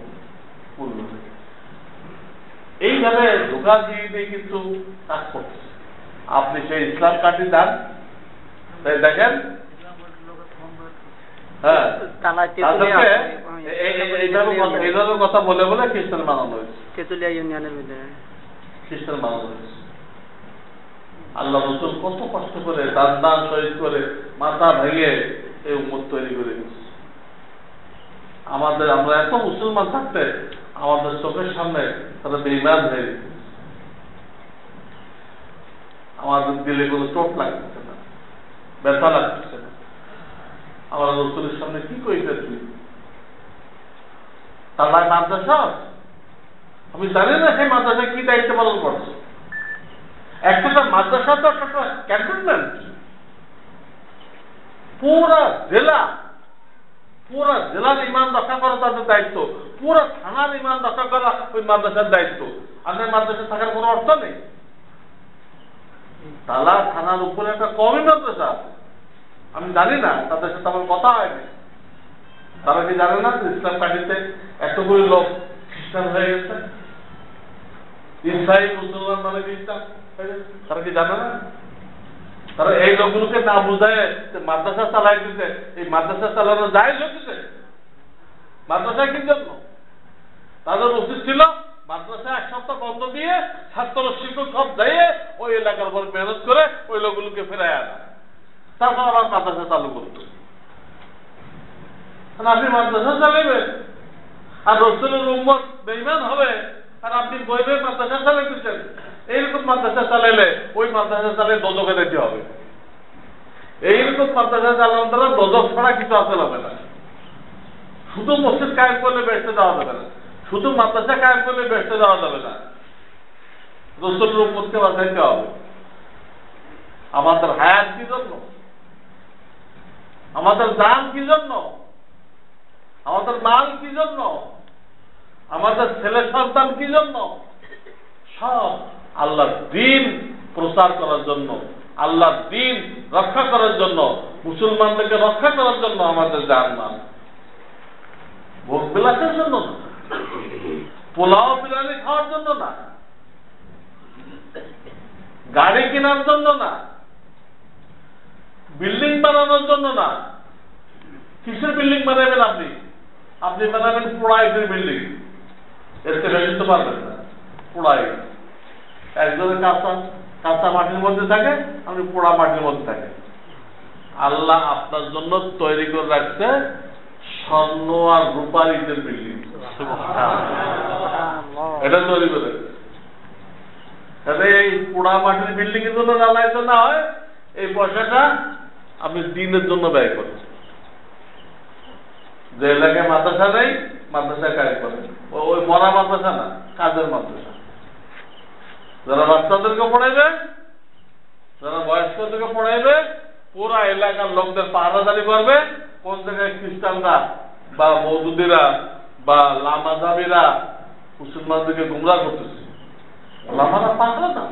মূল্য নেই। এইভাবে ধোঁকা দিয়ে দিয়ে কিন্তু কাজ করছে। আপনি সেই ইসলাম কাটি দেন, তাই দেখেন, হ্যাঁ, এইভাবে কথা বলে বলে খ্রিস্টান বানানো হয়েছে, খ্রিস্টান বানানো হয়েছে। আল্লাহ রাসূল কত কষ্ট করে দান শহীদ করে মাথা ভেঙে এই উম্মত তৈরি করে দিচ্ছে। আমরা এত মুসলমান থাকতে আমাদের চোখের সামনে তারা বেঈমান হয়ে গেছে। আমাদের দিলে কোনো চোট লাগতেছে না, ব্যথা লাগতেছে না। আমার রাসূলের সামনে কি কইতে তুই তারা মাদ্রাসা, আমি জানি না সেই মাদ্রাসা কি দায়িত্ব পালন করছে। একটা মাদ্রাসা তো একটা ক্যান্টনমেন্ট, পুরা জেলার ইমান রক্ষা করা তাদের দায়িত্ব, পুরো থানার ইমান রক্ষা করা ওই মাদ্রাসার দায়িত্ব। আপনার মাদ্রাসা থাকার কোনো অর্থ নেই। তালা থানার উপরে একটা কমই মাদ্রাসা আছে, আমি জানি না, তাদের সাথে আমার কথা হয়নি। তারা কি জানে না ইসলাম কাটিতে এতগুলো লোক খ্রিস্টান হয়ে গেছে, ইসাই মুসলমান মানে খ্রিস্টান হয়ে গেছে, তারা কি জানে না? তারা এই লোকগুলোকে না বুঝায় মাদ্রাসা চালাই দিতে, এই মাদ্রাসা চালানো যায় হচ্ছে। মাদ্রাসা কি জন্য? তাদের উচিত ছিল মাদ্রাসা 1 সপ্তাহ বন্ধ দিয়ে ছাত্র শিক্ষক সব দিয়ে ওই এলাকার উপর মেহনত করে ওই লোকগুলোকে ফেরায় আনা, তারপর আবার মাদ্রাসা চালু করতো। আপনি মাদ্রাসা চালাইবেন আর রাসূলের উম্মত বেঈমান হবে, আর আপনি বইবে মাদ্রাসা চালাইতেছেন। এইরকম মাদ্রাসা চালাইলে ওই মাদ্রাসা চালিয়ে দোজখে যেতে হবে। এইরকম মাদ্রাসা চালানোর দ্বারা দোজখ ছাড়া কিছু আসলে হবে না। শুধু মসজিদ কায়েম করলে বেহেশতে যাওয়া যাবে না, শুধু মাদ্রাসা কায়েম করলে বেহেশতে যাওয়া যাবে না, রাসূলের উম্মতকে বাঁচাইতে হবে। আমাদের হায়াত কি জন্য? আমাদের জান কি জন্য? আমাদের মাল কি জন্য? আমাদের ছেলে সন্তান কি জন্য? সব আল্লাহর দ্বীন প্রচার করার জন্য, আল্লাহর দ্বীন রক্ষা করার জন্য, মুসলমানদেরকে রক্ষা করার জন্য আমাদের জান মাল, ভোগ বিলাসের জন্য না। পোলাও বিরিয়ানি খাওয়ার জন্য না, গাড়ি কেনার জন্য না, বিল্ডিং বানানোর জন্য না। কিসের বিল্ডিং বানাবেন আপনি? আপনি বানাবেন পোড়াইটের বিল্ডিং, এতে বেশি তো পারবেন না। পোড়াই একজনের কাঁচা মাটির মধ্যে থাকে, আপনি পোড়া মাটির মধ্যে থাকে। আল্লাহ আপনার জন্য তৈরি করে রাখছে স্বর্ণ আর রূপার ইটের বিল্ডিং, এটা তৈরি করে। এই পোড়া মাটির বিল্ডিং এর জন্য জ্বালাইতে না হয়, এই পয়সাটা আপনি দিনের জন্য ব্যয় করেন। যে এলাকায় মাদ্রাসা নেই, মাদ্রাসায় কাজ করেন। ওই মরা মাদ্রাসা না, কাজের মাদ্রাসা। যারা বাচ্চাদেরকে পড়াইবে, যারা বয়স্কদেরকে পড়াইবে, পুরা এলাকার লোকদের পাহারাদারি করবে। কোন জায়গায় খ্রিস্টানরা বা মৌদুদিরা বা লামাজাবিরা মুসলমানদেরকে গুমরাহ করতেছে, ওলামারা পাহারাদার।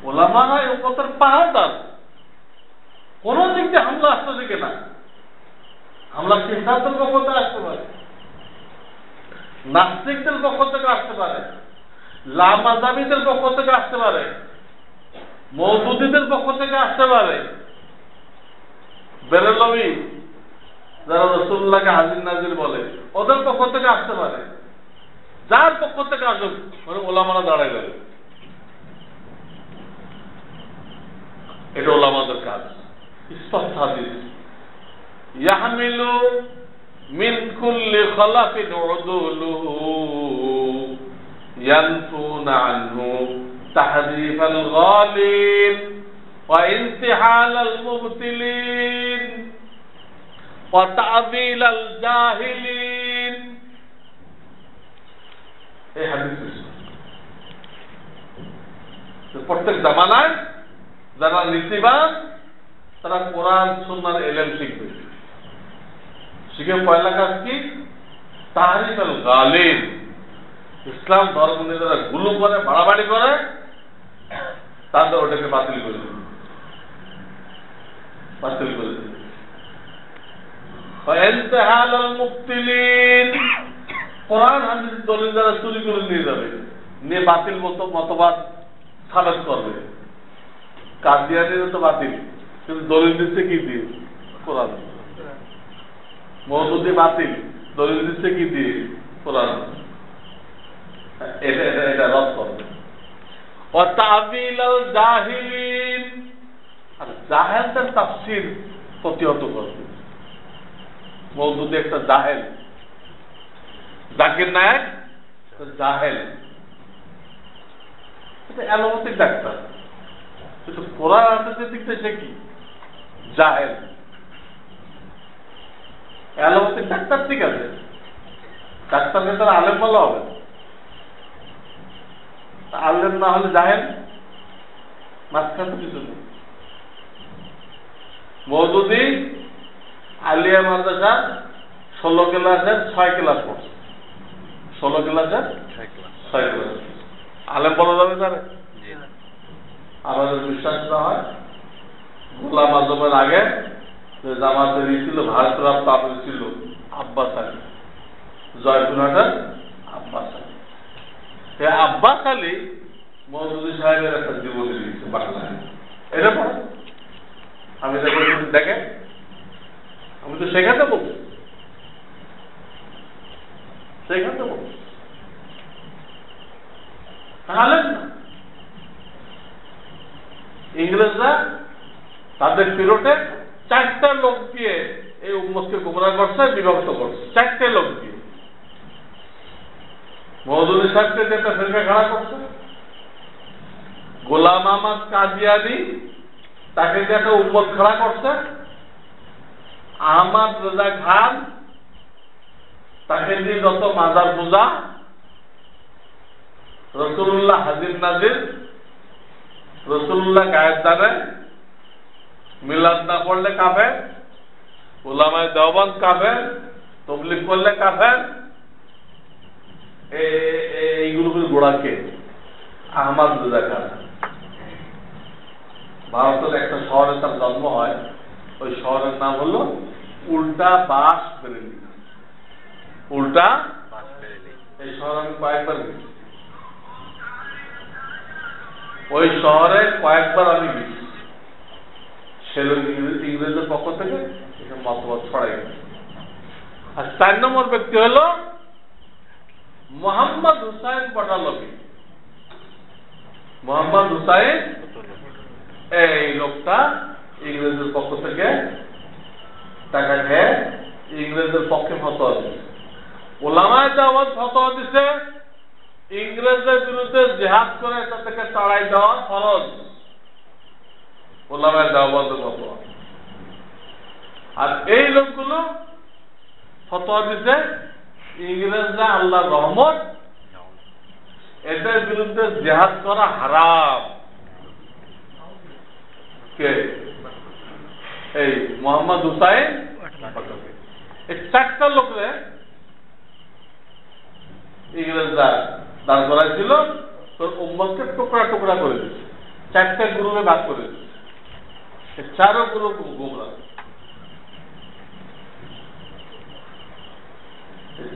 ওলামারা এই উম্মতের পাহারাদার। কোন দিক দিয়ে হামলা আসতে দিকে না। হামলা খ্রিস্টানদের পক্ষ থেকে আসতে পারে, নাস্তিকদের পক্ষ থেকে আসতে পারে, লামাজাবিদের পক্ষ থেকে আসতে পারে, মৌদুদিদের পক্ষ থেকে আসতে পারে, বেরেলভি যারা রাসূলুল্লাহকে হাজির নাজির বলে ওদের পক্ষ থেকে আসতে পারে। যার পক্ষ থেকে আসুক, ওলামারা দাঁড়ায় যাবে। এটা ওলামাদের কাজ। স্পষ্ট হাদিস, ইয়াহমিলু মিন কুল্লি খালাফিন উদুলুহু ইয়ানফুনা আনহু তাহরিফাল গালিন ওয়া ইনতিহালাল মুবতিলিন ওয়া তা'যীলাল জাহিলিন। এই হাদিস প্রত্যেক জামানায় যারা নীতিবান তারা কোরআন সুন্নাহর ইলম শিখবে। শিখে পয়লা কাজ কি? তাহরিফাল গালিন। ইসলাম ধর্ম নিয়ে যারা গুলো করে, বাড়াবাড়ি করে, তাদের ওটাকে বাতিল করে দেবে, বাতিল করে দেবে। ইনতিহালাল মুবতিলিন, কোরআন হাদিস দলিল যারা চুরি করে নিয়ে যাবে, নিয়ে বাতিল মতবাদ সাবেত করবে। কাদিয়ানিরা তো বাতিল, কিন্তু দলিল দিচ্ছে কি দিয়ে? কোরআন। মওদুদি বাতিল, দলিল দিচ্ছে কি দিয়ে? কোরআন। এটা রদ করবে। ওয়া তা'যীলাল জাহিলিন, আর জাহেলদের তাফসীর প্রতিহত করবে। মওদুদি একটা জাহেল, জাকির নায়েক জাহেল, এটা অ্যালোপ্যাথিক ডাক্তার, কিন্তু কোরআন হাদিসের দিক থেকে সে কি? জাহেল। অ্যালোপ্যাথিক ডাক্তার ঠিক আছে, ডাক্তারকে তারা আলেম বলা হবে, আলেম না হলে জাহেল, মাঝখানে তো কিছু নেই। মওদুদি আলিয়া মাদ্রাসা 16 ক্লাসের 6 ক্লাস পড়ছে, 16 ক্লাসের 6 ক্লাস। আলেম বলা যাবে তারে? আমাদের বিশ্বাস না হয়, গোলাম আজমের আগে যে জামাতের ছিল ভারপ্রাপ্ত আমির ছিল আব্বাস আলী, জয়পুরহাটের আব্বাস আলী। এই আব্বাস আলী মওদুদি সাহেবের একটা জীবনী লিখছে বাংলায়। এটা পড়ে আমি দেখেন, আমি তো শেখাতে বলছি, শেখাতে বলছি, তাহলে না। ইংরেজরা তাদের পিরিয়ডে 4টা লোক দিয়ে এই উম্মতকে গোমরাহ করছে, বিভক্ত করছে, 4টে লোক দিয়ে। মওদুদি সাহেবকে যেটা ফেরকা খাড়া করছে, গোলাম আহমদ কাদিয়ানি তাকে যে একটা উম্মত খাড়া করছে, আহমদ রেজা খান তাকে দিয়ে যত মাজার পূজা, রাসূলুল্লাহ হাজির নাজির, রাসূলুল্লাহ গায়েব জানে, মিলাদ না পড়লে কাফের, উলামায়ে দেওবন্দ কাফের, তাবলীগ করলে কাফের, এইগুলো গোড়াকে আহমদ রেজা খান। ভারতের একটা শহরে তার জন্ম হয়, ওই শহরের নাম হলো উল্টা বাস বেরেলি। উল্টা এই শহরে আমি কয়েকবার গেছি, ওই শহরে কয়েকবার আমি গেছি। সেগুলো ইংরেজদের পক্ষ থেকে এসব মতবাদ ছড়াই গেছে। আর 4 নম্বর ব্যক্তি হল মোহাম্মদ হুসাইন পটালবি। মোহাম্মদ হুসাইন এই লোকটা ইংরেজদের পক্ষ থেকে টাকা খেয়ে ইংরেজদের পক্ষে ফতোয়া দিচ্ছে। ওলামায়ে দাওয়াত ফতোয়া দিচ্ছে ইংরেজদের বিরুদ্ধে জিহাদ করে তাদেরকে তাড়াই দেওয়া ফরজ। ওলামায়ে দাওয়াতের ফতোয়া। আর এই লোকগুলো ফতোয়া দিচ্ছে ইংরেজরা আল্লাহর রহমত, এদের বিরুদ্ধে জিহাদ করা হারাম। কে? এই মোহাম্মদ হুসাইন। এই 4টা লোকরে ইংরেজরা দাঁড় করাইছিল, তোর উম্মতকে টুকরা টুকরা করে দিচ্ছে, 4টা গ্রুপে ভাগ করে দিচ্ছে। 4 গ্রুপ গুমরা।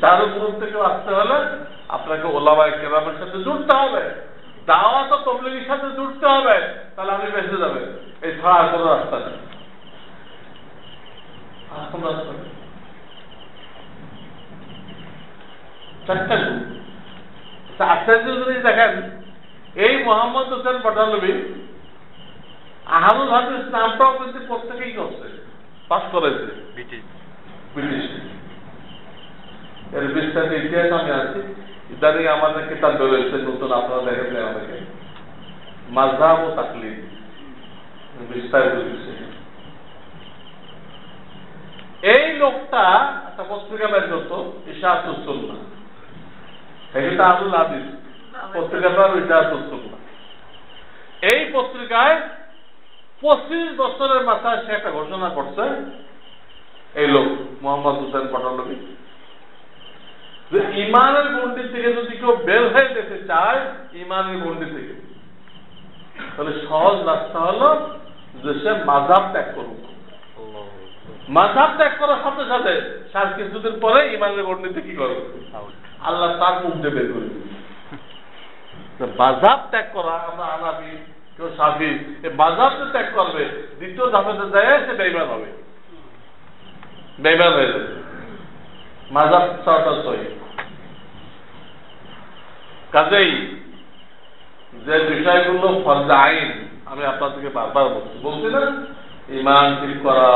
4 গ্রুপ থেকে আসতে হলে আপনাকে ওলামায়ে কেরামের সাথে জুড়তে হবে, দাওয়াত ও তাবলীগের সাথে জুড়তে হবে, তাহলে আপনি বেঁচে যাবেন। এই ছাড়া আর কোনো রাস্তা নেই। চারটা গ্রুপ। আশ্চর্য জিনিস দেখেন, এই মোহাম্মদ হোসেন পটালবি আহলুল হাদিস নামটাও কিন্তু প্রত্যেকেই করছে, পাস করেছে ব্রিটিশ। এর বিস্তারিত ইতিহাস আমি আছি। ইদানিং আমাদের কিতাব বেরোচ্ছে নতুন, আপনারা দেখেন আমাকে মাযহাব ও তাকলিদ বিস্তারিত লিখছে। এই লোকটা একটা পত্রিকা বের করতো, ইশাআতুস সুন্নাহ। এটা আহলুল হাদিস পত্রিকাটা ইশাআতুস সুন্নাহ। এই পত্রিকায় 25 বছরের মাথায় সে একটা ঘোষণা করছে, এই লোক মোহাম্মদ হোসেন পটালবি, যে ইমানের গণ্ডি থেকে যদি কেউ বের হয়ে যেতে চায় ইমানের গণ্ডি থেকে, তাহলে সহজ রাস্তা হলো যে সে মাযহাব ত্যাগ করুক। মাযহাব ত্যাগ করার সাথে সাথে সার কিছুদিন পরে ইমানের গণ্ডিতে কি করবে, আল্লাহ তার মুখ দিয়ে বের করে দিবে। মাযহাব ত্যাগ করা, আমরা হানাফি, কেউ শাফি, এই মাযহাব ত্যাগ করবে, দ্বিতীয় ধাপেতে যায় সে বেঈমান হবে, বেঈমান হয়ে যাবে। মাযহাব ছাড়াটা সহিহ। কাজেই যে বিষয়গুলো ফরজে আইন, আমি আপনাদেরকে বারবার বলছি না, ঈমান ঠিক করা,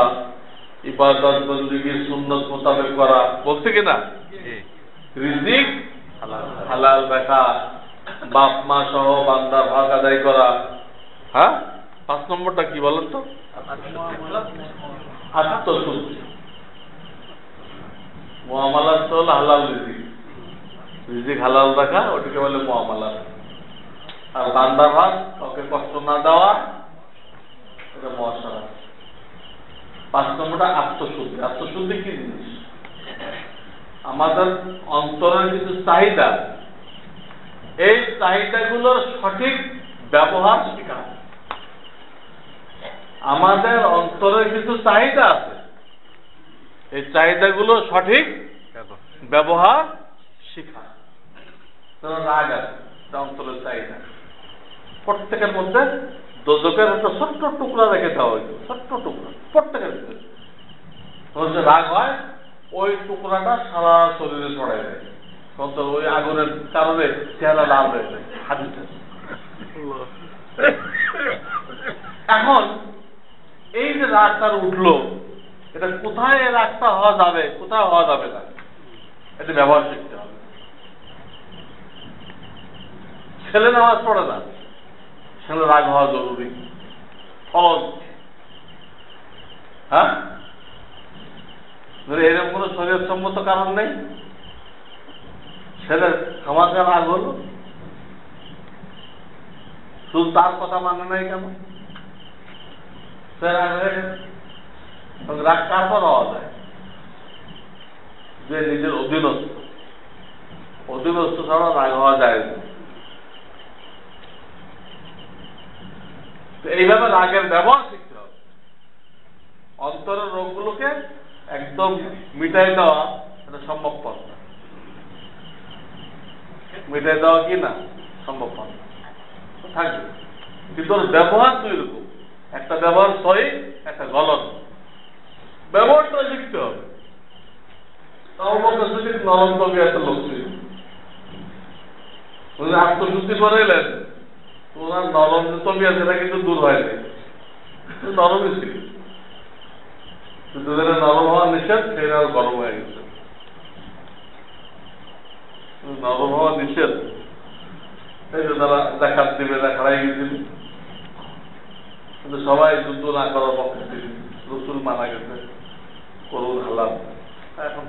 ইবাদত বন্দেগী সুন্নত মোতাবেক করা, বলছে কিনা, রিজিক হালাল দেখা, বাপ মা সহ বান্দার হক আদায় করা। হ্যাঁ, 5 নম্বরটা কি বলেন তো? আত্মশুদ্ধি। মুআমালাত তো হলো হালাল রিজিক, রিজিক হালাল রাখা, ওটাকে বলে মুআমালাত। আর বান্দার হক, ওকে কষ্ট না দেওয়া, এটা মুআশারাত। 5 নম্বরটা আত্মশুদ্ধি। আত্মশুদ্ধি কি জিনিস? আমাদের অন্তরের কিছু চাহিদা, এই চাহিদাগুলোর সঠিক ব্যবহার শেখা। আমাদের অন্তরের কিছু চাহিদা আছে, এই চাহিদাগুলো সঠিক ব্যবহার শেখা। রাগ আছে, অন্তরের চাহিদা। প্রত্যেকের মধ্যে দোজকের একটা ছোট্ট টুকরা রেখে দেওয়া হয়েছে, ছোট্ট টুকরা প্রত্যেকের ভিতরে। যে রাগ হয়, ওই টুকরাটা সারা শরীরে ছড়াই যায়, ওই আগুনের কারণে চেহারা লাল হয়ে যায়। হাদিস। এখন এই যে রাগটা উঠলো, এটা কোথায় রাগটা হওয়া যাবে, কোথায় হওয়া যাবে না, এটা ব্যবহার শিখতে হবে। ছেলে নামাজ পড়ে না, ছেলে রাগ হওয়া জরুরি, ফরজ। হ্যাঁ, এরকম কোন শরীয়ত সম্মত কারণ নেই, ছেলে আমাকে রাগ হলো, শুধু তার কথা মানে নাই কেন, সে রাগ হয়ে গেছে। রাগ কার পর হওয়া যায়? যে নিজের অধীনস্থ, অধীনস্থ ছাড়া রাগ হওয়া যায় না। এইভাবে রাগের ব্যবহার শিখতে হবে। অন্তরের রোগগুলোকে একদম মিটাই দেওয়া এটা সম্ভবপর না। মিটাই দেওয়া কি না সম্ভব নয়, থাকবে। কিন্তু ওর ব্যবহার দুই রকম, একটা ব্যবহার সহি, একটা গলত। ব্যবহারটা শিখতে হবে। তাও যদি নরম তবে একটা লোক ছিল, উনি আত্মশুদ্ধি করে এলেন, ওনার নরম যে তবি আছে সেটা কিন্তু দূর হয়নি, নরমই ছিল। কিন্তু যেটা নরম হওয়া নিষেধ সেটা গরম হয়ে গেছে। নরম হওয়া নিষেধ, এই যে তারা জাকাত দিবে না হারাই গেছিল, কিন্তু সবাই যুদ্ধ না করার পক্ষে ছিল, রসুল মানা গেছে করুন হালাল। এখন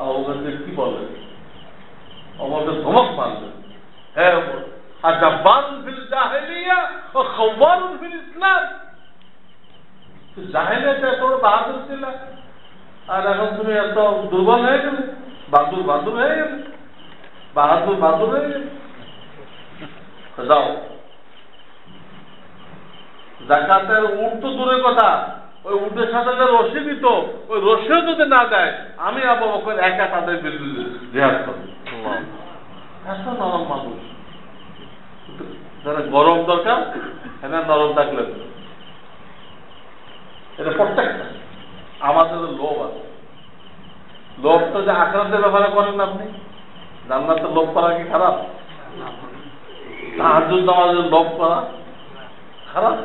অবগত কি বলে, অবগত ধমক মারলেন, হ্যাঁ জাব্বারুন ফিল জাহেলিয়া ও খাওয়ারুন ফিল ইসলাম। জাহেলিয়াতে এত বড় বাহাদুর ছিল, আর এখন তুমি এত দুর্বল হয়ে গেলে, বাহাদুর হয়ে গেলে, বাহাদুর হয়ে গেলে। যাও, জাকাতের উট তো দূরের কথা, ওই উটের সাথে যে রশি দিত, ওই রশিও যদি না দেয়, আমি আবু বকর একা তাদের বিরুদ্ধে জিহাদ করব। এত নরম মানুষ, যারা গরম দরকার এরা নরম থাকলে, এটা প্রত্যেকটা আমাদের লোভ আছে। লোভটা যে আখরাতের ব্যাপারে করেন আপনি, জান্নাতের লোভ করা কি খারাপ? তাহাজ্জুদ নামাজের লোভ করা খারাপ,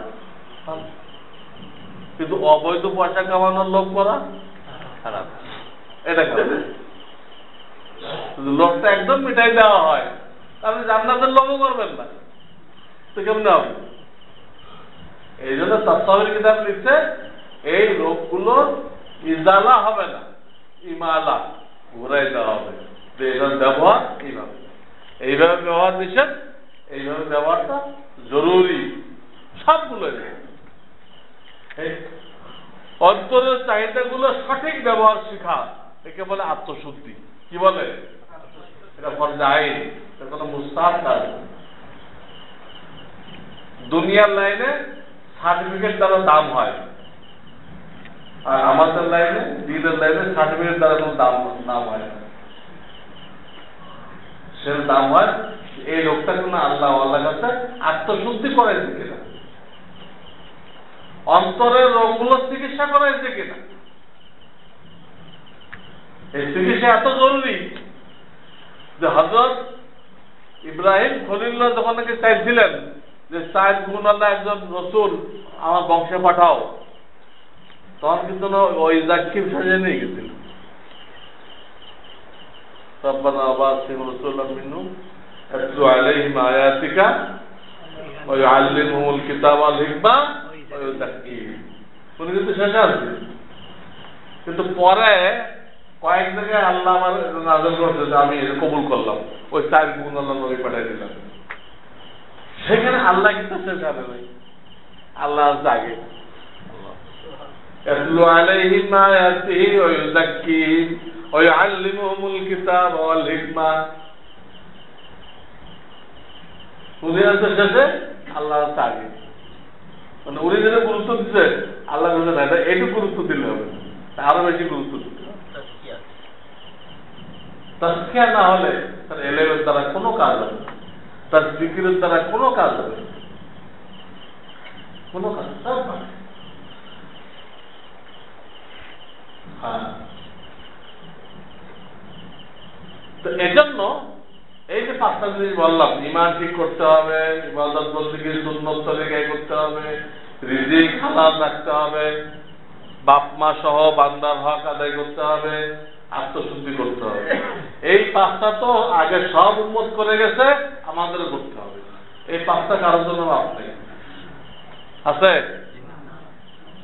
কিন্তু অবৈধ পয়সা কামানোর লোভ করা খারাপ, এটা খারাপ। লোভটা একদম মিটাই দেওয়া হয়, আপনি জান্নাতের লোভও করবেন না, তো কেমন হবে? এই জন্য তাফসীরের কিতাব লিখছে, এই লোকগুলো ইজালা হবে না, ইমালা ঘুরাই দেওয়া হবে। এটার ব্যবহার এইভাবে ব্যবহার নিষেধ, এইভাবে ব্যবহারটা জরুরি সবগুলো। অন্তরের চাহিদাগুলো সঠিক ব্যবহার শিখা, একে বলে আত্মশুদ্ধি। কি বলে? এটা ফরজে আইন, এটা কোনো মুস্তাহাব কাজ। দুনিয়ার লাইনে সার্টিফিকেট দ্বারা দাম হয়, আর আমাদের লাইনে, দিনের লাইনে সার্টিফিকেট দ্বারা কোনো দাম হয় না। সে দাম হয় এই লোকটা কোনো আল্লাহ কাছে আত্মশুদ্ধি করাইছে কিনা, অন্তরের রোগগুলো চিকিৎসা করাইছে কিনা। এই চিকিৎসা এত জরুরি যে হযরত ইব্রাহিম খলিলুল্লাহ যখন নাকি চাইছিলেন যে 4 গুণ আল্লাহ একজন রাসূল আমার বংশে পাঠাও, তখন কিন্তু ওই জাকির সাজিয়ে নিয়ে গেছিল, রব্বানা ওয়াসিম রাসূলুল্লাহ মিনহুম ইয়াতলু আলাইহিম আয়াতিকা ওয়া ইউআল্লিমুহুমুল কিতাবা ওয়াল হিকমা ওয়া ইউযাক্কিহিম। উনি কিন্তু শেষ আছে, কিন্তু পরে কয়েক জায়গায় আল্লাহ আমার নাযিল করছে যে আমি এটা কবুল করলাম, ওই 4 গুণ আল্লাহ নবী পাঠিয়ে দিলাম। সেখানে আল্লাহ কিন্তু শেষ হবে নাই, আল্লাহ আগে ইয়াতলু আলাইহিম আয়াতিহি ওয়া ইউযাক্কিহিম ওয়া ইউআল্লিমুহুমুল কিতাবা ওয়াল হিকমা। উনি আছে শেষে, আল্লাহ আছে আগে। মানে উনি যেটা গুরুত্ব দিচ্ছে, আল্লাহ বলছে না, এটা এইটুকু গুরুত্ব দিলে হবে, আরো বেশি গুরুত্ব দিতে হবে। তাজকিয়া না হলে তার এলেমের দ্বারা কোনো কাজ হবে না, তার জিকিরের দ্বারা কোনো কাজ হবে না, কোনো কাজ। তো এজন্য এই যে 5টা জিনিস বললাম, ঈমান ঠিক করতে হবে, ইবাদত বন্দেগী সুন্নত তরিকায় করতে হবে, রিজিক হালাল রাখতে হবে, বাপ মা সহ বান্দার হক আদায় করতে হবে, আত্মশুদ্ধি করতে হবে। এই 5টা তো আগে সব উম্মত করে গেছে, আমাদেরও করতে হবে। এই 5টা কারোর জন্য মাপ নেই, আছে?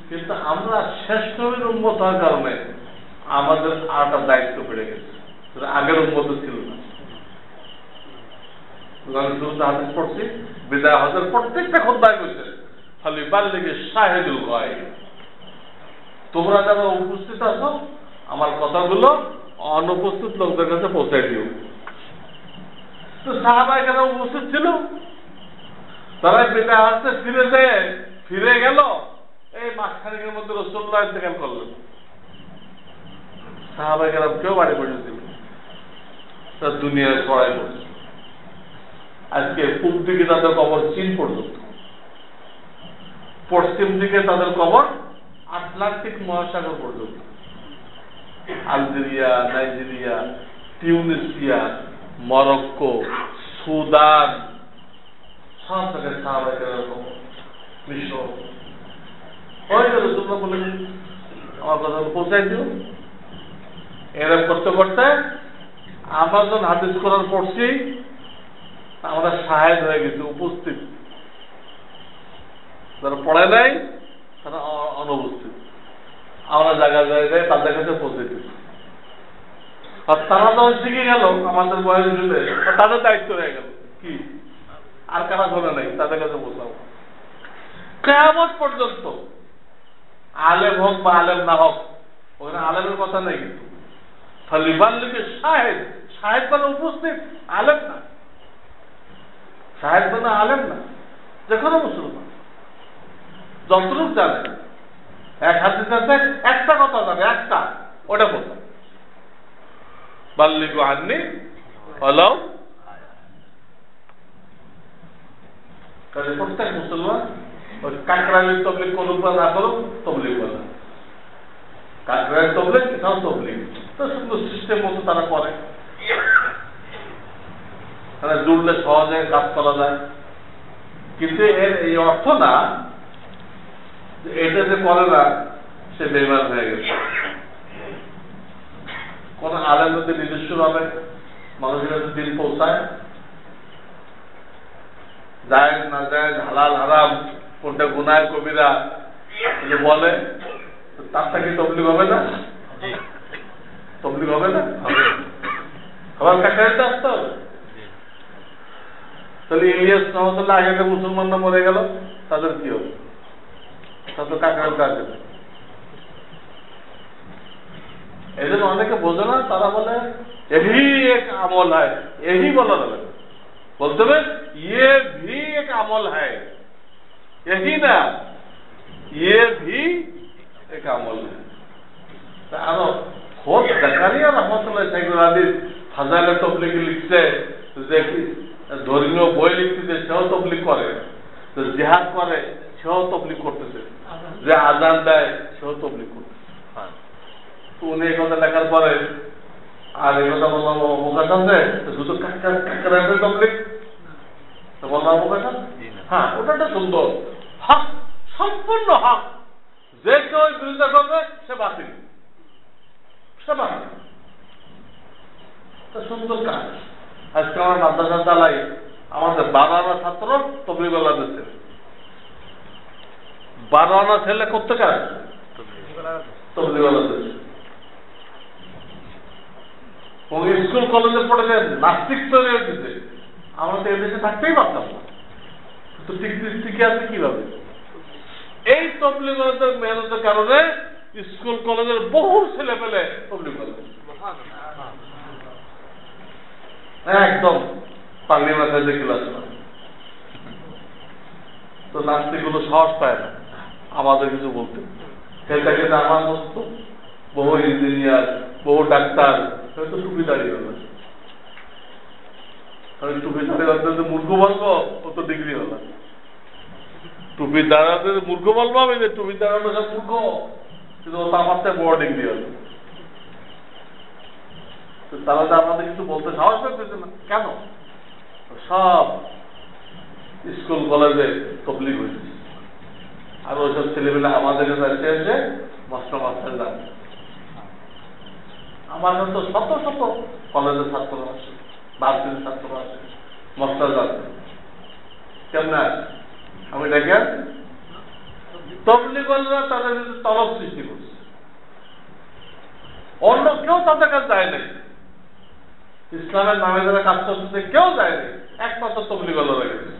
কিন্তু আমরা শেষ নবীর উম্মত হওয়ার কারণে আমাদের আরেকটা দায়িত্ব বেড়ে গেছে, আগের উম্মত ছিল না। হাদিস পড়ছি, বিদায় হজের প্রত্যেকটা খোতবায় কইছে খালি বাল্লিগে শাহিদুল গায়ব, তোমরা যারা উপস্থিত আছো আমার কথাগুলো অনুপস্থিত লোকদের কাছে পৌঁছাই দিও। তো সাহাবায়ে কেরাম উপস্থিত ছিল, তারা বিদায় হজে ফিরে গেল, এই মাসখানেকের মধ্যে রাসূলুল্লাহ ইন্তেকাল করলেন। সাহাবায়ে কেরাম কেউ বাড়ি পড়েছিল, দুনিয়ায় ছড়াই পড়ছে। আজকে পূর্ব দিকে তাদের কবর চীন পর্যন্ত, পশ্চিম দিকে তাদের কবর আটলান্টিক মহাসাগর পর্যন্ত। Algeria, Nigeria, Tunisia, Morocco, Sudan, সব জায়গায় সাহাবায়ে কবর, মিশর। হয়ে গেল, তোমরা বলে আমার কথা পৌঁছাই দিও। এরকম করতে করতে আমরা যখন হাদিস কোরআন পড়ছি, আমরা শাহেদ হয়ে গেছি, উপস্থিত। যারা পড়ে নাই তারা অনুপস্থিত। আমরা জায়গায় জায়গায় তাদের কাছে পৌঁছে দিচ্ছি। আর তারা যখন শিখে গেল আমাদের বয়স জুড়ে, তাদের দায়িত্ব হয়ে গেল কি আর কারা ধরে নাই, তাদের কাছে পৌঁছাবো। কিয়ামত পর্যন্ত আলেম হোক বা আলেম না হোক, ওখানে আলেমের কথা নেই। কিন্তু খলিফার লিখে শাহেদ, শাহেদ মানে উপস্থিত, আলেম না। শাহেদ মানে আলেম না, যে কোনো মুসলমান যতটুক জানে, এক হাদিস আছে একটা কথা জানে, একটা, ওটা বলতো বাল্লিগু আন্নি ওয়ালাউ। কাজে প্রত্যেক মুসলমান ওই কাকরাইলের তবলিগ করুক বা না করুক, তবলিগ বলে। কাকরাইলের তবলিগ, এটাও তবলিগ। তো সুন্দর সিস্টেম মতো তারা করে, তারা জুড়লে সহজে কাজ করা যায়। কিন্তু এর এই অর্থ না এটা যে করে না সে বেঈমান হয়ে গেছে। কোন আলেম যদি নিজস্ব ভাবে মানুষের কাছে দিন পৌঁছায়, জায়েজ না জায়েজ, হালাল হারাম, কোনটা গুনাহ কবিরা বলে, তার থেকে তবলিগ হবে না? তবলিগ হবে না? আবার কাকারিতে আসতে হবে। তাহলে ইলিয়াস রহমতুল্লাহ আগে মুসলমানরা মরে গেল, তাদের কি হবে? তা তো কাকারিতে আসবে। এই জন্য অনেকে বোঝে না, তারা বলে यही एक अमल है, यही बोला যাবে, বলতে হবে ये भी एक अमल है, यही ना ये भी एक अमल है। আরো খোদ জাকারিয়া রহমতুল্লাহ সাইকুল হাদিস ফাজাইলে তবলিগ লিখছে, যে ধর্মীয় বই লিখতেছে সেও তবলিগ করে, তো জিহাদ করে সেও তবলিগ করতেছে, যে আজান দেয় সেও তবলিগ করতেছে। উনি এই কথা লেখার পরে আর এই কথা বললাম অবকাশ আছে, শুধু কাকরাইলের তবলিগ বললাম অবকাশ। হ্যাঁ, ওটা একটা সুন্দর হক, সম্পূর্ণ হক। যে কেউ বিরোধিতা করবে সে বাতিল, সে বাতিল। সুন্দর কাজ। আজকে আমার মাদ্রাসা চালাই, আমাদের 12 আনা ছাত্র তবলিগওয়ালা দিচ্ছে। 12 আনা ছেলে করতে কাজ তবলিগওয়ালা দিচ্ছে। স্কুল কলেজে পড়ে নাস্তিক তৈরি হয়ে দিচ্ছে। আমরা তো এদেশে থাকতেই পারতাম না, তো টিকে আছে কিভাবে? এই তবলিগওয়ালাদের মেহনতের কারণে স্কুল কলেজের বহু ছেলে পেলে তবলিগওয়ালা একদম পাগলি মাথায় যে ক্লাস করে। তো নাস্তিকগুলো সাহস পায় না আমাদের কিছু বলতে। খেলতে খেলতে আমার মস্ত বহু ইঞ্জিনিয়ার, বহু ডাক্তার, হয়তো টুপি দাঁড়িয়ে হলো। টুপি দাঁড়িয়ে মূর্খ বলবো, ও তো ডিগ্রি হলো। টুপি দাঁড়াতে মূর্খ বলবো আমি, যে টুপি দাঁড়ানো সব মূর্খ, কিন্তু ও তো আমার থেকে বড় ডিগ্রি হলো। তারা তো আমাদের কিছু বলতে সাহস করতেছে না কেন? সব স্কুল কলেজে তবলিগ হয়েছে। আর ওইসব ছেলেমেলে আমাদের কাছে এসে মাস্টার মাস্টার যাবে। আমার তো শত শত কলেজের ছাত্ররা আসে, ভার্সিটির ছাত্ররা আসে, মাস্টার যাবে। কেমন আসে? আমি দেখেন তবলিগওয়ালারা তাদের তলব সৃষ্টি করছে, অন্য কেউ তাদের কাছে যায় নাই। ইসলামের নামে যারা কাজ করতেছে কেউ যায়নি, একমাত্র তবলিগওয়ালারা গেছে।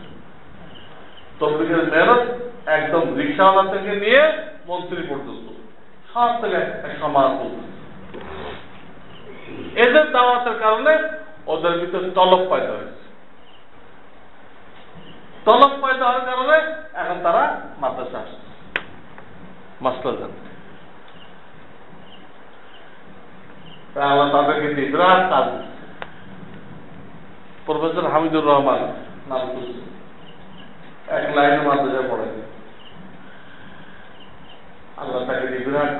তবলিগের মেহনত একদম রিক্সাওয়ালা থেকে নিয়ে মন্ত্রী পর্যন্ত সব থেকে সমান। এদের দাওয়াতের কারণে ওদের ভিতরে তলব পয়দা হয়েছে। তলব পয়দা হওয়ার কারণে এখন তারা মাদ্রাসা আসছে মাস্টার জানতে। আমরা তাদেরকে বিরাট কাজ দিচ্ছে। প্রফেসর হামিদুর রহমান নাম করছে, এক লাইনে মাদ্রাসায় পড়ে, আল্লাহ তাকে বিরাট।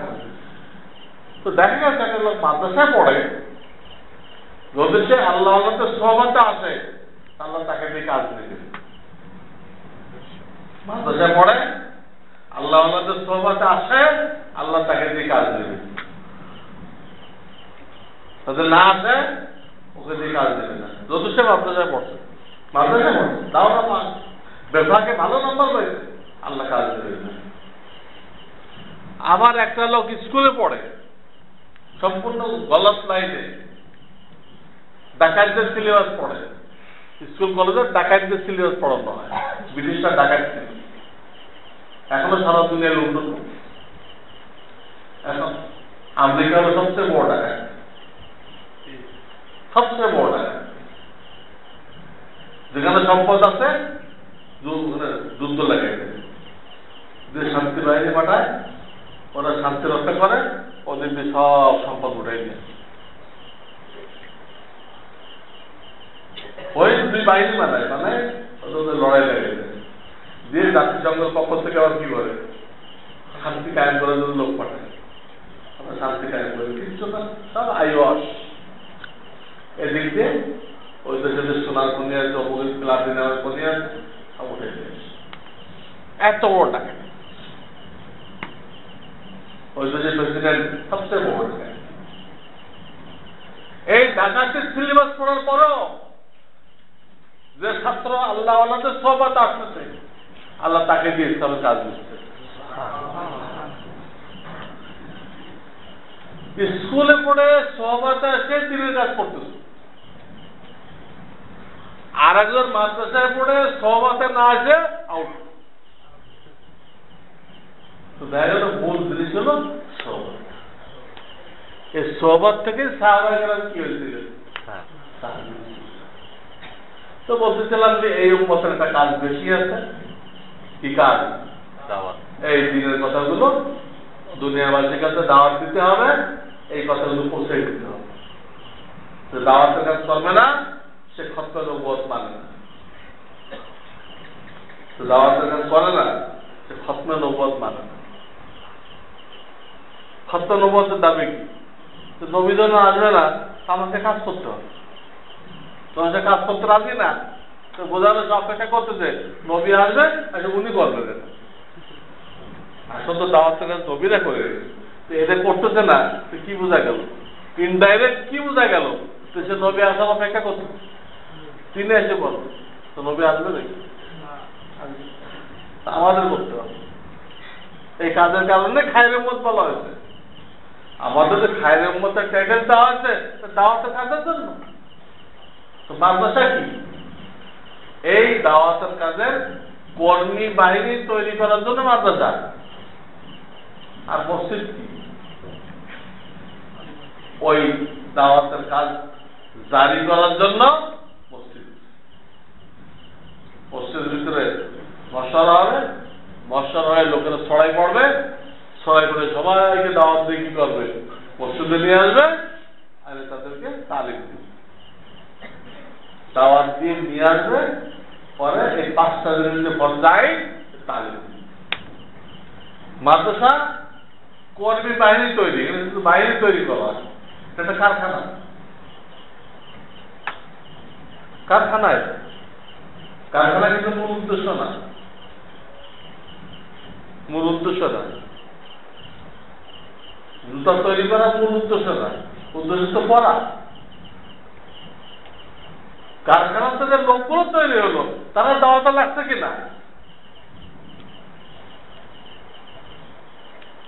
তো দেখা গেছে একটা লোক মাদ্রাসায় পড়ে, যদি সে আল্লাহ সহবাতে আসে আল্লাহ তাকে দিয়ে কাজ নেবে। মাদ্রাসায় পড়ে, আল্লাহ সহবাতে আসে, আল্লাহ তাকে দিয়ে কাজ নেবে। তাদের না আসে, ওকে দিয়ে কাজ নেবে না। যদি সে মাদ্রাসায় পড়ছে, মাদ্রাসায় পড়ছে তাও না, বেফাকে ভালো নম্বর পেয়েছে, আল্লাহ কাজ দেবে না। আবার একটা লোক স্কুলে পড়ে, সম্পূর্ণ গলত লাইনে, ডাকাতদের সিলেবাস পড়ে। স্কুল কলেজে ডাকাতদের সিলেবাস পড়ানো হয়, ব্রিটিশরা ডাকাত ছিল, এখনো সারা দুনিয়ার উন্নত। এখন আমেরিকা হলো সবচেয়ে বড় ডাকাত, সবচেয়ে বড় ডাকাত। যেখানে সম্পদ আছে যুদ্ধ লাগে, যে শান্তি বাহিনী পাঠায়, ওরা শান্তি রক্ষা করে, ওদের দিয়ে সব সম্পদ উঠাই দেয়। ওই দুই বাহিনী বানায়, মানে ওদের লড়াই লাগে, দিয়ে জাতিসংঘের পক্ষ থেকে আবার কি করে শান্তি কায়েম করার জন্য লোক পাঠায়, আমরা শান্তি কায়েম করে কিচ্ছু না, সব আইওয়াস। এদিক দিয়ে ওই দেশে সোনার খনি আছে, অমুক প্লাটিনামের খনি আছে, সব উঠে দিয়েছে। এত বড় টাকা, ওই দেশের প্রেসিডেন্ট সবচেয়ে বড় টাকা। এই ডাকাতের সিলেবাস পড়ার পরও যে ছাত্র আল্লাহ আল্লাহদের সোহবত আসতেছে, আল্লাহ তাকে দিয়ে ইসলামের কাজ দিচ্ছে। স্কুলে পড়ে সোহবতে এসে দিনের কাজ করতেছে, আর একজন মাদ্রাসায় পড়ে সোহবতে না আসে আউট। তো দেখা গেল মূল জিনিস হল সোহবত। এই সোহবত থেকে সাহাবায়ে কেরাম কি হয়েছিল? তো বলতেছিলাম যে এই উম্মতের একটা কাজ বেশি আছে। কি কাজ? দাওয়াত। এই দিনের কথাগুলো দুনিয়াবাসীর কাছে দাওয়াত দিতে হবে, এই কথাগুলো পৌঁছে দিতে হবে। তো দাওয়াতের কাজ করবে না, সে খতম নবুয়ত মানে না। তো দাওয়াতের কাজ করে না, সে খতম নবুয়ত মানে না। খতম নবুয়তের দাবি কি? তো নবী যখন আসবে না, আমাকে কাজ করতে হবে। তোমার সে কাজ করতে রাজি না, তো বোঝানো সে অপেক্ষা করতেছে নবী আসবে, আচ্ছা উনি করবেন। আসল তো দাওয়াতের কাজ নবীরা করে, তো এদের করতেছে না, তো কি বোঝা গেল? ইনডাইরেক্ট কি বোঝা গেল? তো সে নবী আসার অপেক্ষা করতেছে, তিনি এসে বলবে, তো নবী আসবে নাকি? আমাদের করতে হবে। এই কাজের কারণে খায়রের উম্মত বলা হয়েছে। আমাদের যে খায়রের উম্মতের টাইটেল দেওয়া হয়েছে, দাওয়াতের কাজের জন্য। তো মাদ্রাসা কি? এই দাওয়াতের কাজের কর্মী বাহিনী তৈরি করার জন্য মাদ্রাসা। আর মসজিদ কি? ওই দাওয়াতের কাজ জারি করার জন্য মসজিদ। মসজিদের ভিতরে মশারা হবে, মশারা হয়ে লোকেরা ছড়াই পড়বে, ছড়াই পড়ে সবাইকে দাওয়াত দিয়ে কি করবে? মসজিদে নিয়ে আসবে, আর তাদেরকে তালিম দিবে। দাওয়াত দিয়ে নিয়ে আসবে, পরে এই 5টা দিনের যে পর্যায়ে তালিম। মাদ্রাসা কর্মী বাহিনী তৈরি, এখানে শুধু বাহিনী তৈরি করা, এটা কারখানা। কারখানায়, কারখানা কিন্তু মূল উদ্দেশ্য না, মূল উদ্দেশ্য না। জুতা তৈরি করা মূল উদ্দেশ্য না, উদ্দেশ্য তো পড়া। কারখানাতে যে লোকগুলো তৈরি হলো, তারা দাওয়াতে লাগছে কিনা?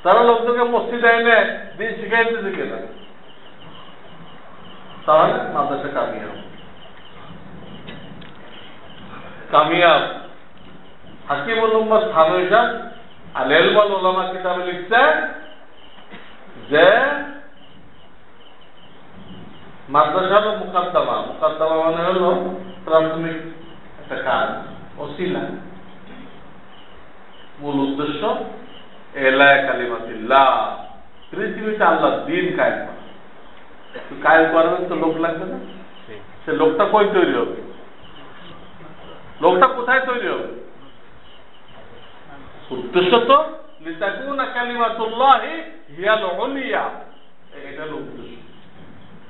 তারা লোকদেরকে মসজিদে এনে দিন শিখাই দিতে কিনা? তাহলে মাদ্রাসা কামিয়াব। কামিয়াব হাকিমুল উম্মত থানভী সাহেব আল ইলম ওয়াল উলামা কিতাবে লিখছে যে মাদ্রাসা হলো মুকাদ্দামা। মুকাদ্দামা মানে হলো প্রাথমিক একটা কাজ, ওসিলা। মূল উদ্দেশ্য এলা কালিমাতিল্লাহ, পৃথিবীতে আল্লাহ দিন কায়েম করা। কায়েম করবেন তো লোক লাগবে না? সে লোকটা কই তৈরি হবে? লোকটা কোথায় তৈরি হবে? উদ্দেশ্য তো লিতাকুনা কালিমাতুল্লাহি হিয়াল উলিয়া, এটা হলো উদ্দেশ্য।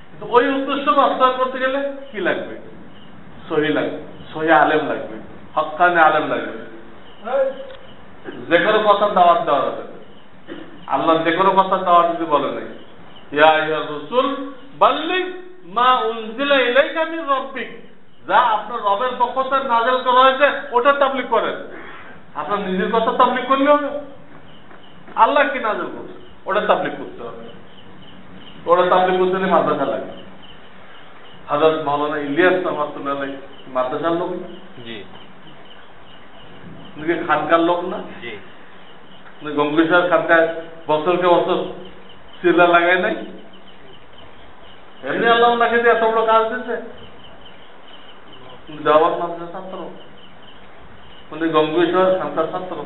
কিন্তু ওই উদ্দেশ্য বাস্তবায়ন করতে গেলে কি লাগবে? সহি লাগবে, সহি আলেম লাগবে, হক্কানি আলেম লাগবে। যে কোনো কথা দাওয়াত দেওয়া যাবে, আল্লাহ যে কোনো কথা দাওয়াত যদি বলে নাই, ইয়া আইয়ুহার রাসূল বাল্লিগ মা উনজিলা ইলাইকা মির রাব্বিক, যা আপনার রবের পক্ষ থেকে নাযিল করা হয়েছে ওটা তাবলীগ করেন। আপনার নিজের কথা তাবলীগ করলে হবে? আল্লাহ কি নাযিল করছে ওটা তাবলীগ করতে হবে। ওটা তাবলীগ করতে হলে মাদ্রাসা লাগে। হযরত মাওলানা ইলিয়াস রাহমাতুল্লাহ আলাইহি মাদ্রাসার লোক না? জি। উনি খানকার লোক না? জি। উনি গঙ্গেশ্বর খানকায় বছরকে বছর চিল্লা লাগায় নাই? এমনি আল্লাহ ওনাকে দিয়ে এত বড় কাজ দিচ্ছে। দাওয়াত মাদ্রাসার ছাত্র, উনি গঙ্গেশ্বর খানকার ছাত্র,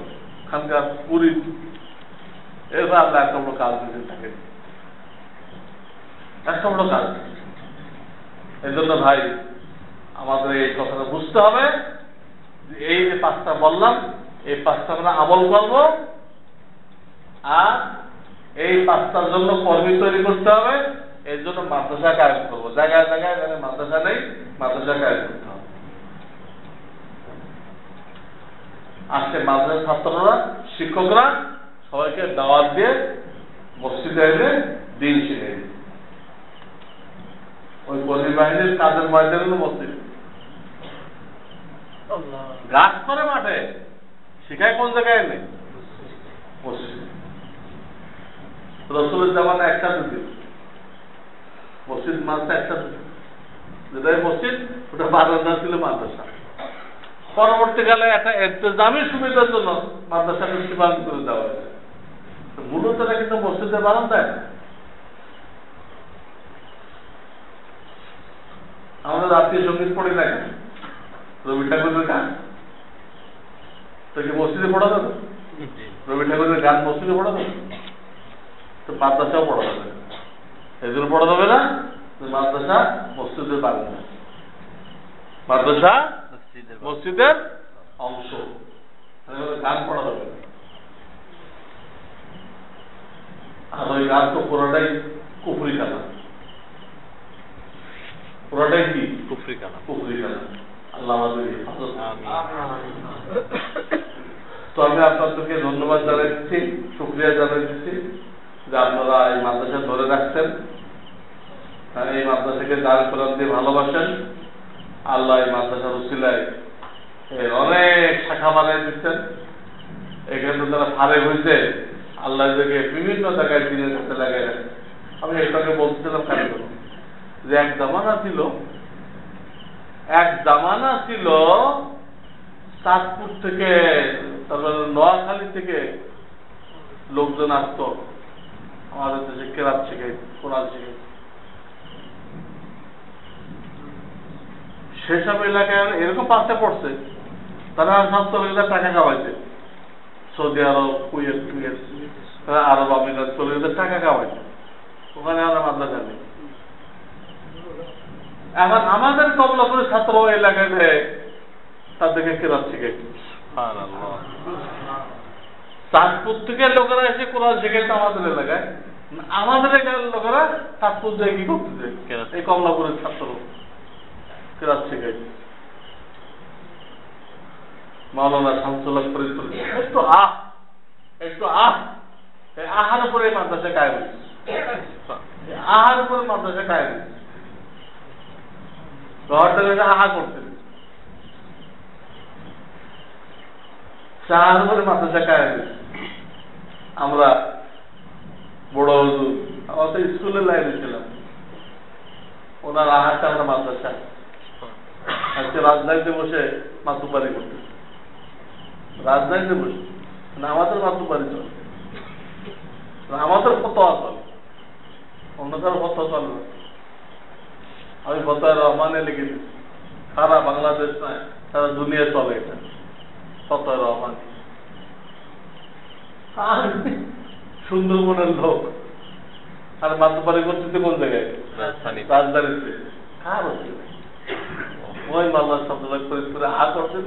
খানকার পুরী। এরপর আল্লাহ এত বড় কাজ দিচ্ছে তাকে, এত বড় কাজ। এই জন্য ভাই আমাদের এই কথাটা বুঝতে হবে, এই যে পাঁচটা বললাম, এই পাঁচটা আমরা আমল করব, আর এই পাঁচটার জন্য কর্মী তৈরি করতে হবে। এর জন্য মাদ্রাসা কায়েম করবো, জায়গায় জায়গায় যেখানে মাদ্রাসা নেই মাদ্রাসা কায়েম করতে হবে। আজকে মাদ্রাসার ছাত্ররা, শিক্ষকরা সবাইকে দাওয়াত দিয়ে মসজিদে এনে দিন শিখে দিই। ওই কর্মী বাহিনীর কাজের ময়দান হলো মসজিদ, গাছ করে মাঠে শিখায় কোন জায়গায় নেই? মসজিদ। রসুলের জামানা একটা দুটি মসজিদ, মাদ্রাসা একটা দুটি, যেটাই মসজিদ ওটা বারান্দা ছিল মাদ্রাসা। পরবর্তীকালে একটা ইন্তজামী সুবিধার জন্য মাদ্রাসাকে সীমান্ত করে দেওয়া হয়েছে। মূলত এটা কিন্তু মসজিদের বারান্দায় না। আমাদের জাতীয় সঙ্গীত পড়ি না কেন? রবি ঠাকুরের গান তো কি মসজিদে পড়া যাবে? রবি ঠাকুরের গান মসজিদে পড়া যাবে? তো মাদ্রাসাও পড়া যাবে। এগুলো পড়া যাবে না। মাদ্রাসা মসজিদের বারান্দা, মাদ্রাসা মসজিদের অংশ, গান পড়া যাবে না। আর ওই গান তো পুরোটাই কুফরি খেলা, পুরোটাই কি কুফরি খেলা, কুফরি খেলা। আল্লাহ আমাদের তো আমি আপনাদেরকে ধন্যবাদ জানাই দিচ্ছি, শুকরিয়া জানাই দিচ্ছি যে আপনারা এই মাদ্রাসা ধরে রাখছেন, এই মাদ্রাসাকে দাঁড় করান দিয়ে ভালোবাসেন। আল্লাহ এই মাদ্রাসার উসিলায় অনেক শাখা বানাই দিচ্ছেন। এখানে যারা ফারেক হয়েছে আল্লাহ থেকে বিভিন্ন জায়গায় দিনের কাছে লাগাই রাখেন। আমি এটাকে বলছিলাম কেন যে এক জামানা ছিল চাঁদপুর থেকে, তারপরে নোয়াখালী থেকে লোকজন আসত আমাদের দেশে কেরাত শিখে, কোরআন শিখে। সেসব এলাকায় এরকম পাশে পড়ছে, তারা স্বাস্থ্য টাকা কামাইছে। সৌদি আরব, কুয়েত, আরব আমিরাত চলে গেছে, টাকা কামাইছে। ওখানে আমরা মাদ্রাসা নেই। এখন আমাদের কমলাপুরের ছাত্র এলাকায় তাদেরকে কেরাত শিখাইছে। চাঁদপুর থেকে লোকেরা এসে কোরআন শিখাইছে আমাদের এলাকায়। আমাদের এলাকার লোকেরা চাঁদপুর যায় কি করতেছে? এই কমলাপুরের ছাত্র কেরাত শিখাইছে। মাওলানা শামসুল্লাহ ফরিদ একটু আহার উপরে মাদ্রাসা কায়েম হয়েছে, আহার উপরে মাদ্রাসা কায়েম হয়েছে। শহরটা আহা করতেন, চার উপরে মাদ্রাসা কায়েম হয়েছে। আমরা বড় হুজুর, আমরা তো স্কুলের লাইনে ছিলাম, ওনার আহারটা আমরা মাদ্রাসা। আজকে রাজধানীতে বসে মাতুপারি করতে, রাজধানীতে বসে না, আমাদের মাতুপারি চলে, আমাদের ফতোয়া চলে, অন্য কারো ফতোয়া চলে না। আমি ফতোয়া রহমানে লিখে দিচ্ছি, সারা বাংলাদেশ নয় সারা দুনিয়া চলে এটা, ফতোয়া রহমান। সুন্দরবনের লোক আর মাতুপারি করতেছে কোন জায়গায়? রাজধানীতে। কার হচ্ছে ওই মাল্লা শব্দটা করে আহা করছিল,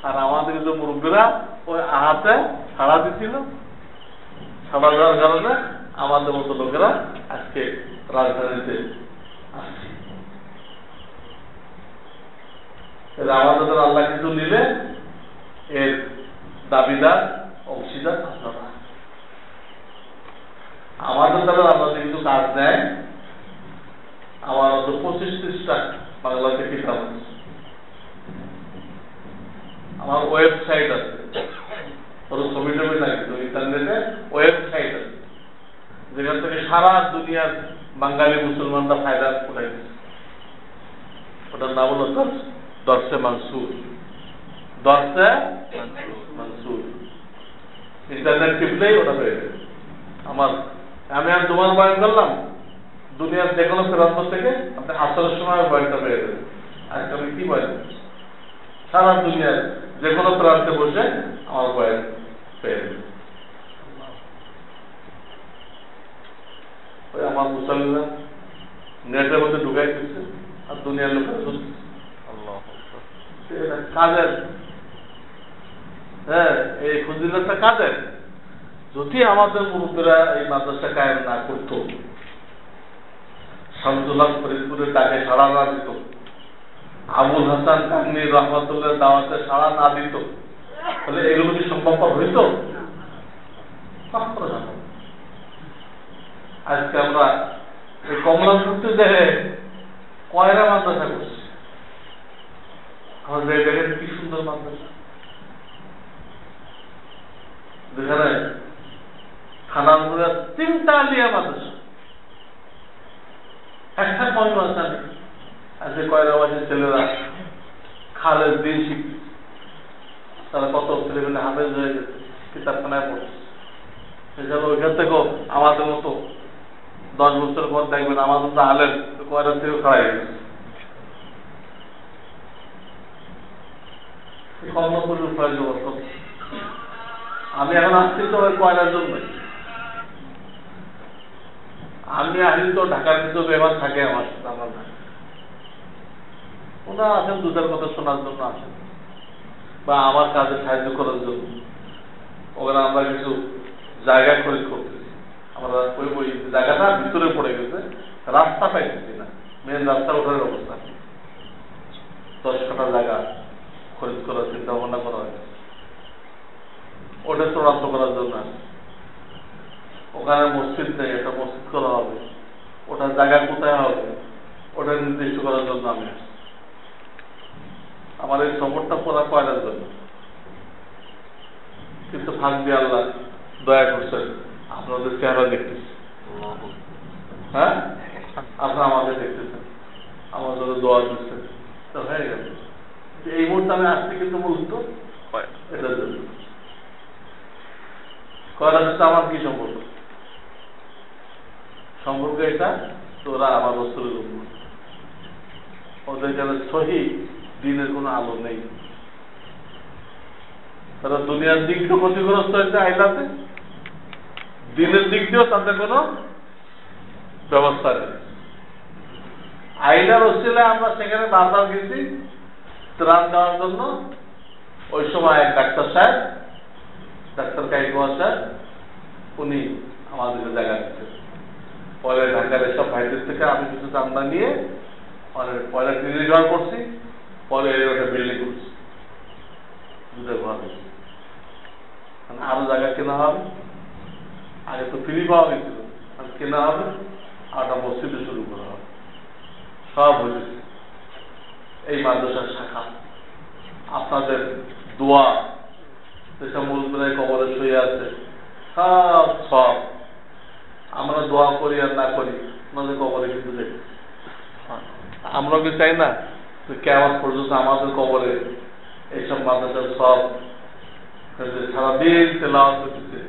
আর আমাদের যে মুরব্বীরা ওই আহাতে সাড়া দিচ্ছিল। সাড়া দেওয়ার কারণে আমাদের মতো লোকেরা আজকে রাজধানীতে আসছে। আমাদের আল্লাহ কিন্তু নিলে এর দাবিদার অংশীদার আপনারা। আমাদের দ্বারা আল্লাহ কিন্তু কাজ নেয়। আমার 25-30টা বাংলাতে কিতাব আছে, আমার ওয়েবসাইট আছে, কোনো ছবি টবি না, কিন্তু ইন্টারনেটে ওয়েবসাইট আছে যেখান থেকে সারা দুনিয়ার বাঙালি মুসলমানরা ফায়দা উঠাইছে। ওটার নাম হলো দর্শে মানসুর। দর্শে মানসুর ইন্টারনেট টিপলেই ওটা হয়ে যাবে। আমি আর তোমার বয়ান করলাম, দুনিয়ার যে কোনো প্রান্ত থেকে আপনি আসরের সময় বয়ানটা পেয়ে যাবেন। আজকে আমি কি বয়ান, সারা দুনিয়ার যে কোনো প্রান্তে বসে আমার বয়ান পেয়ে যাবেন। ওই আমার মুসলিমরা নেটের মধ্যে ঢুকাই দিচ্ছে, আর দুনিয়ার লোকেরা কাজের, হ্যাঁ, এই ফজিলতটা কাজের। যদি আমাদের মুরব্বীরা এই মাদ্রাসা কায়েম না করতো, শামসুল্লাহ ফরিদপুরের ডাকে সাড়া না দিত, আবুল হাসান কান্নি রহমতুল্লাহ দাওয়াতে সাড়া না দিত, তাহলে এগুলো কি সম্ভবপর হইত? আজকে আমরা এই কমলাপুরতে যে কয়রা মাদ্রাসা করছি, আমাদের এই জায়গায় কি সুন্দর মাদ্রাসা, যেখানে খানাপুরে 3টা আলিয়া মাদ্রাসা, একটা কম মাদ্রাসা নেই। আজকে কয়রাবাসীর ছেলেরা খালের দিন শিখছে, তারা কত ছেলেমেলে হাফেজ হয়ে গেছে, কিতাবখানায় পড়ছে। সেজন্য ওইখান থেকেও আমাদের মতো 10 বছর পর দেখবেন আমাদের তো আলের কয়রা থেকেও খাড়াই গেছে। আমি এখন আসছি তো ওই কয়রার জন্য। আমি আসি তো ঢাকার কিন্তু ব্যবহার থাকে আমার ওনারা আসেন দুধের কথা শোনার জন্য আসেন, বা আমার কাজে সাহায্য করার জন্য। ওখানে আমরা কিছু জায়গা খরিদ করতেছি। আমরা ওই জায়গাটা ভিতরে পড়ে গেছে, রাস্তা পাইতেছি না, মেন রাস্তা ওঠার অবস্থা। 10 কাঠা জায়গা খরিদ করার চিন্তা ভাবনা করা হয়েছে, ওটা চূড়ান্ত করার জন্য। ওখানে মসজিদ নেই, একটা মসজিদ করা হবে, ওটার জায়গা কোথায় হবে ওটা নির্দিষ্ট করার জন্য আমি আমার এই সফরটা পুরা কয়রার জন্য। কিন্তু ফাঁক দিয়ে আল্লাহ দয়া করছেন, আপনাদের চেহারা দেখতেছি, হ্যাঁ, আপনারা আমাদের দেখতেছেন, আমার জন্য দোয়া দিচ্ছেন, তো হয়ে গেল। এই মুহূর্তে আমি আসছি কিন্তু মূলত এটার জন্য। কয়রার সাথে আমার কি সম্পর্ক? সম্পর্ক এটা, তোরা আমার রসুলের উম্মত, ওদের কাছে সহি দিনের কোনো আলো নেই। তারা দুনিয়ার দিক দিয়ে ক্ষতিগ্রস্ত হয়েছে আইলাতে, দিনের দিক দিয়েও তাদের কোনো ব্যবস্থা নেই। আইলার হচ্ছিলে আমরা সেখানে বারবার গেছি ত্রাণ দেওয়ার জন্য। ওই সময় এক ডাক্তার সাহেব, ডাক্তার কাইকুয়া সাহেব, উনি আমাদেরকে জায়গা দিচ্ছেন। পরে ঢাকার এসব ভাইদের থেকে আমি কিছু চান্দা নিয়ে পরে ক্লিনিক ঘর করছি, পরে একটা বিল্ডিং করছি, দুটো ঘর হয়েছে। আরো জায়গা কেনা হবে, আগে তো ফ্রি পাওয়া গেছিল, কেনা হবে, আর একটা মসজিদে শুরু করা হবে, সব হয়েছে। এই মাদ্রাসার শাখা আপনাদের দোয়া, যেসব মুসলিমরাই কবরে শুয়ে আছে, সব আমরা দোয়া করি আর না করি, আমাদের কবরে কিন্তু দেখি। আমরা কি চাই না কেমন পর্যন্ত আমাদের কবরে এইসব মাদ্রাসার সব সারাদিন তেলাওয়াত হইতেছে,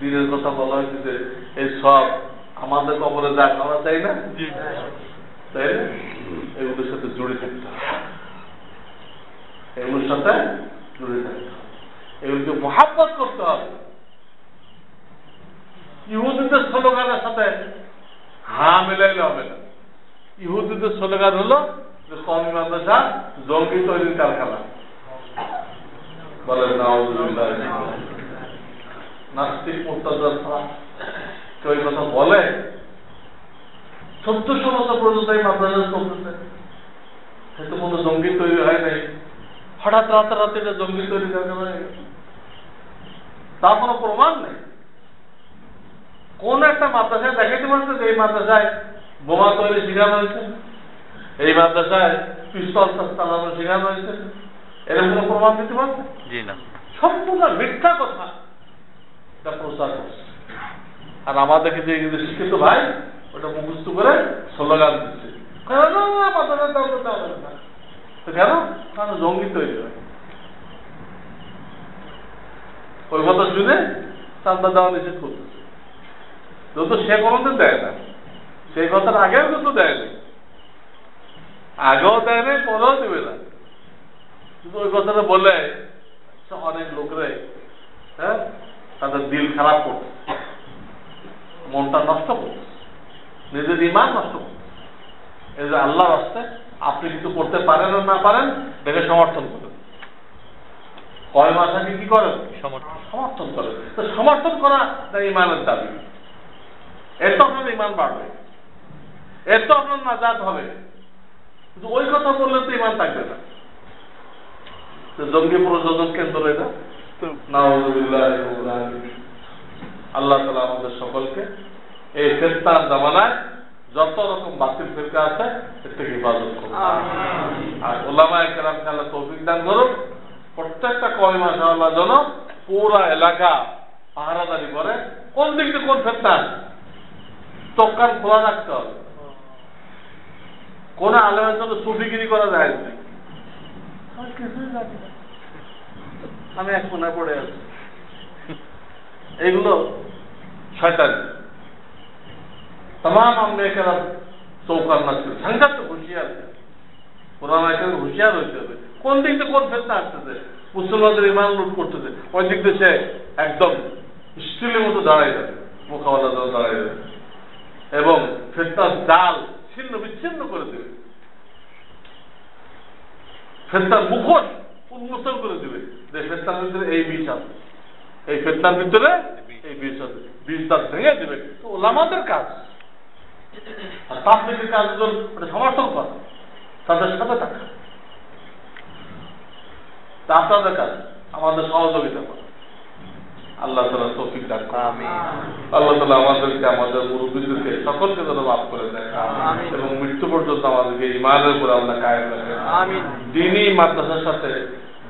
দিনের কথা বলা হইতেছে, এই সব আমাদের কবরে যাক, আমরা চাই না? তাই না? এগুলোর সাথে জড়িয়ে থাকতে হবে, এগুলোর সাথে জড়িয়ে থাকতে হবে, এগুলোকে মহাব্বত করতে হবে। ইহুদিদের স্লোগানের সাথে হা মেলাইলে হবে না। ইহুদিদের স্লোগান হলো কওমি মাদ্রাসা জঙ্গি তৈরির কারখানা। বলেন নাউযুবিল্লাহ। নাস্তিক মুরতাদ কেউ এই কথা বলে? 1400 বছর পর্যন্ত এই মাদ্রাসা চলতেছে, সেটা কোনো জঙ্গি তৈরি হয় নাই। হঠাৎ রাতারাতি এটা জঙ্গি তৈরি কারখানা হয়ে গেছে, তার কোনো প্রমাণ নেই। কোন একটা মাদ্রাসায় দেখাইতে পারছে যে এই মাদ্রাসায় বোমা তৈরি শেখানো হয়েছে, এই মাদ্রাসায় পিস্তল চালানো শেখানো হয়েছে, এরকম কোনো প্রমাণ দিতে পারছে? জি না, সম্পূর্ণ মিথ্যা কথা এটা প্রচার করছে। আর আমাদেরকে যে শিক্ষিত ভাই ওটা মুখস্থ করে স্লোগান দিচ্ছে, কেন? কারণ জঙ্গি তৈরি হয়। ওই কথা শুনে চান্দা দেওয়া নিষেধ করতেছে, যেহেতু সে কোনোদিন দেয় না, সেই কথার আগেও কিন্তু দেয়নি, আগেও দেয় নাই, পরেও দেবে না। কিন্তু ওই কথাটা বলে অনেক লোকরে হ্যাঁ তাদের দিল খারাপ করছে, মনটা নষ্ট করছে, নিজের ঈমান নষ্ট করছে। এই যে আল্লাহর রাস্তায় আপনি কিছু করতে পারেন আর না পারেন দেখে সমর্থন করেন। কয় মাস আগে কি করেন? সমর্থন করেন। তো সমর্থন করা তার ঈমানের দাবি। এর তো আপনার ঈমান বাড়বে, এর তো আপনার নাজাত হবে। কিন্তু ওই কথা বললে তো ঈমান থাকবে না। জঙ্গি প্রযোজন কেন্দ্র এটা। আল্লাহ তাআলা আমাদের সকলকে এই ফিতনার জামানায় যত রকম বাতিল ফিরকা আছে এর থেকে হেফাজত করুন। আর উলামায়ে কেরামকে আল্লাহ তৌফিক দান করুন, প্রত্যেকটা কওমি মাশাআল্লাহ যেন পুরা এলাকা পাহারাদারি করে। কোন দিক থেকে কোন ফিতনা চোখ কান খোলা রাখতে হবে। কোন আলেমের জন্য সুফিগিরি করা যায় না, কিছুই জানি না, আমি এক কোনায় পড়ে আছি। এইগুলো শয়তানি। तमाम আম্বিয়া চৌকার নাচছে, সাংঘাতিক হুঁশিয়ার। কোরআন আয়াতে হুঁশিয়ার হইতে হবে কোন দিক থেকে কোন ফেতনা আসতেছে। মুসলমানদের ঈমান লুট করতেছে, ওই দিক দিয়ে সে একদম স্টিলের মতো দাঁড়াই যাবে, মোকাবেলা দাঁড়াই যাবে এবং ফেতনার জাল ছিন্ন বিচ্ছিন্ন করে দেবে, ফেতনার মুখোশ উন্মোচন করে দেবে যে ফেতনার ভিতরে এই বিষ আছে, এই ফেতনার ভিতরে এই বিষ আছে, বিষটা ভেঙে দেবে। তো ওলামাদের কাজ আর তাবলীগের কাজগুলো সমর্থন করা, তাদের সাথে থাকা, আপনাদের কাজ আমাদের সহযোগিতা করা। আল্লাহ তাআলা তৌফিক দান করুন। আমিন। আল্লাহ তাআলা আমাদেরকে, আমাদের মুরব্বিদেরকে সকলকে যেন মাফ করে দেয় এবং মৃত্যু পর্যন্ত আমাদেরকে ঈমানের উপরে আল্লাহ কায়েম রাখেন। আমিন। দ্বীনি মাদ্রাসার সাথে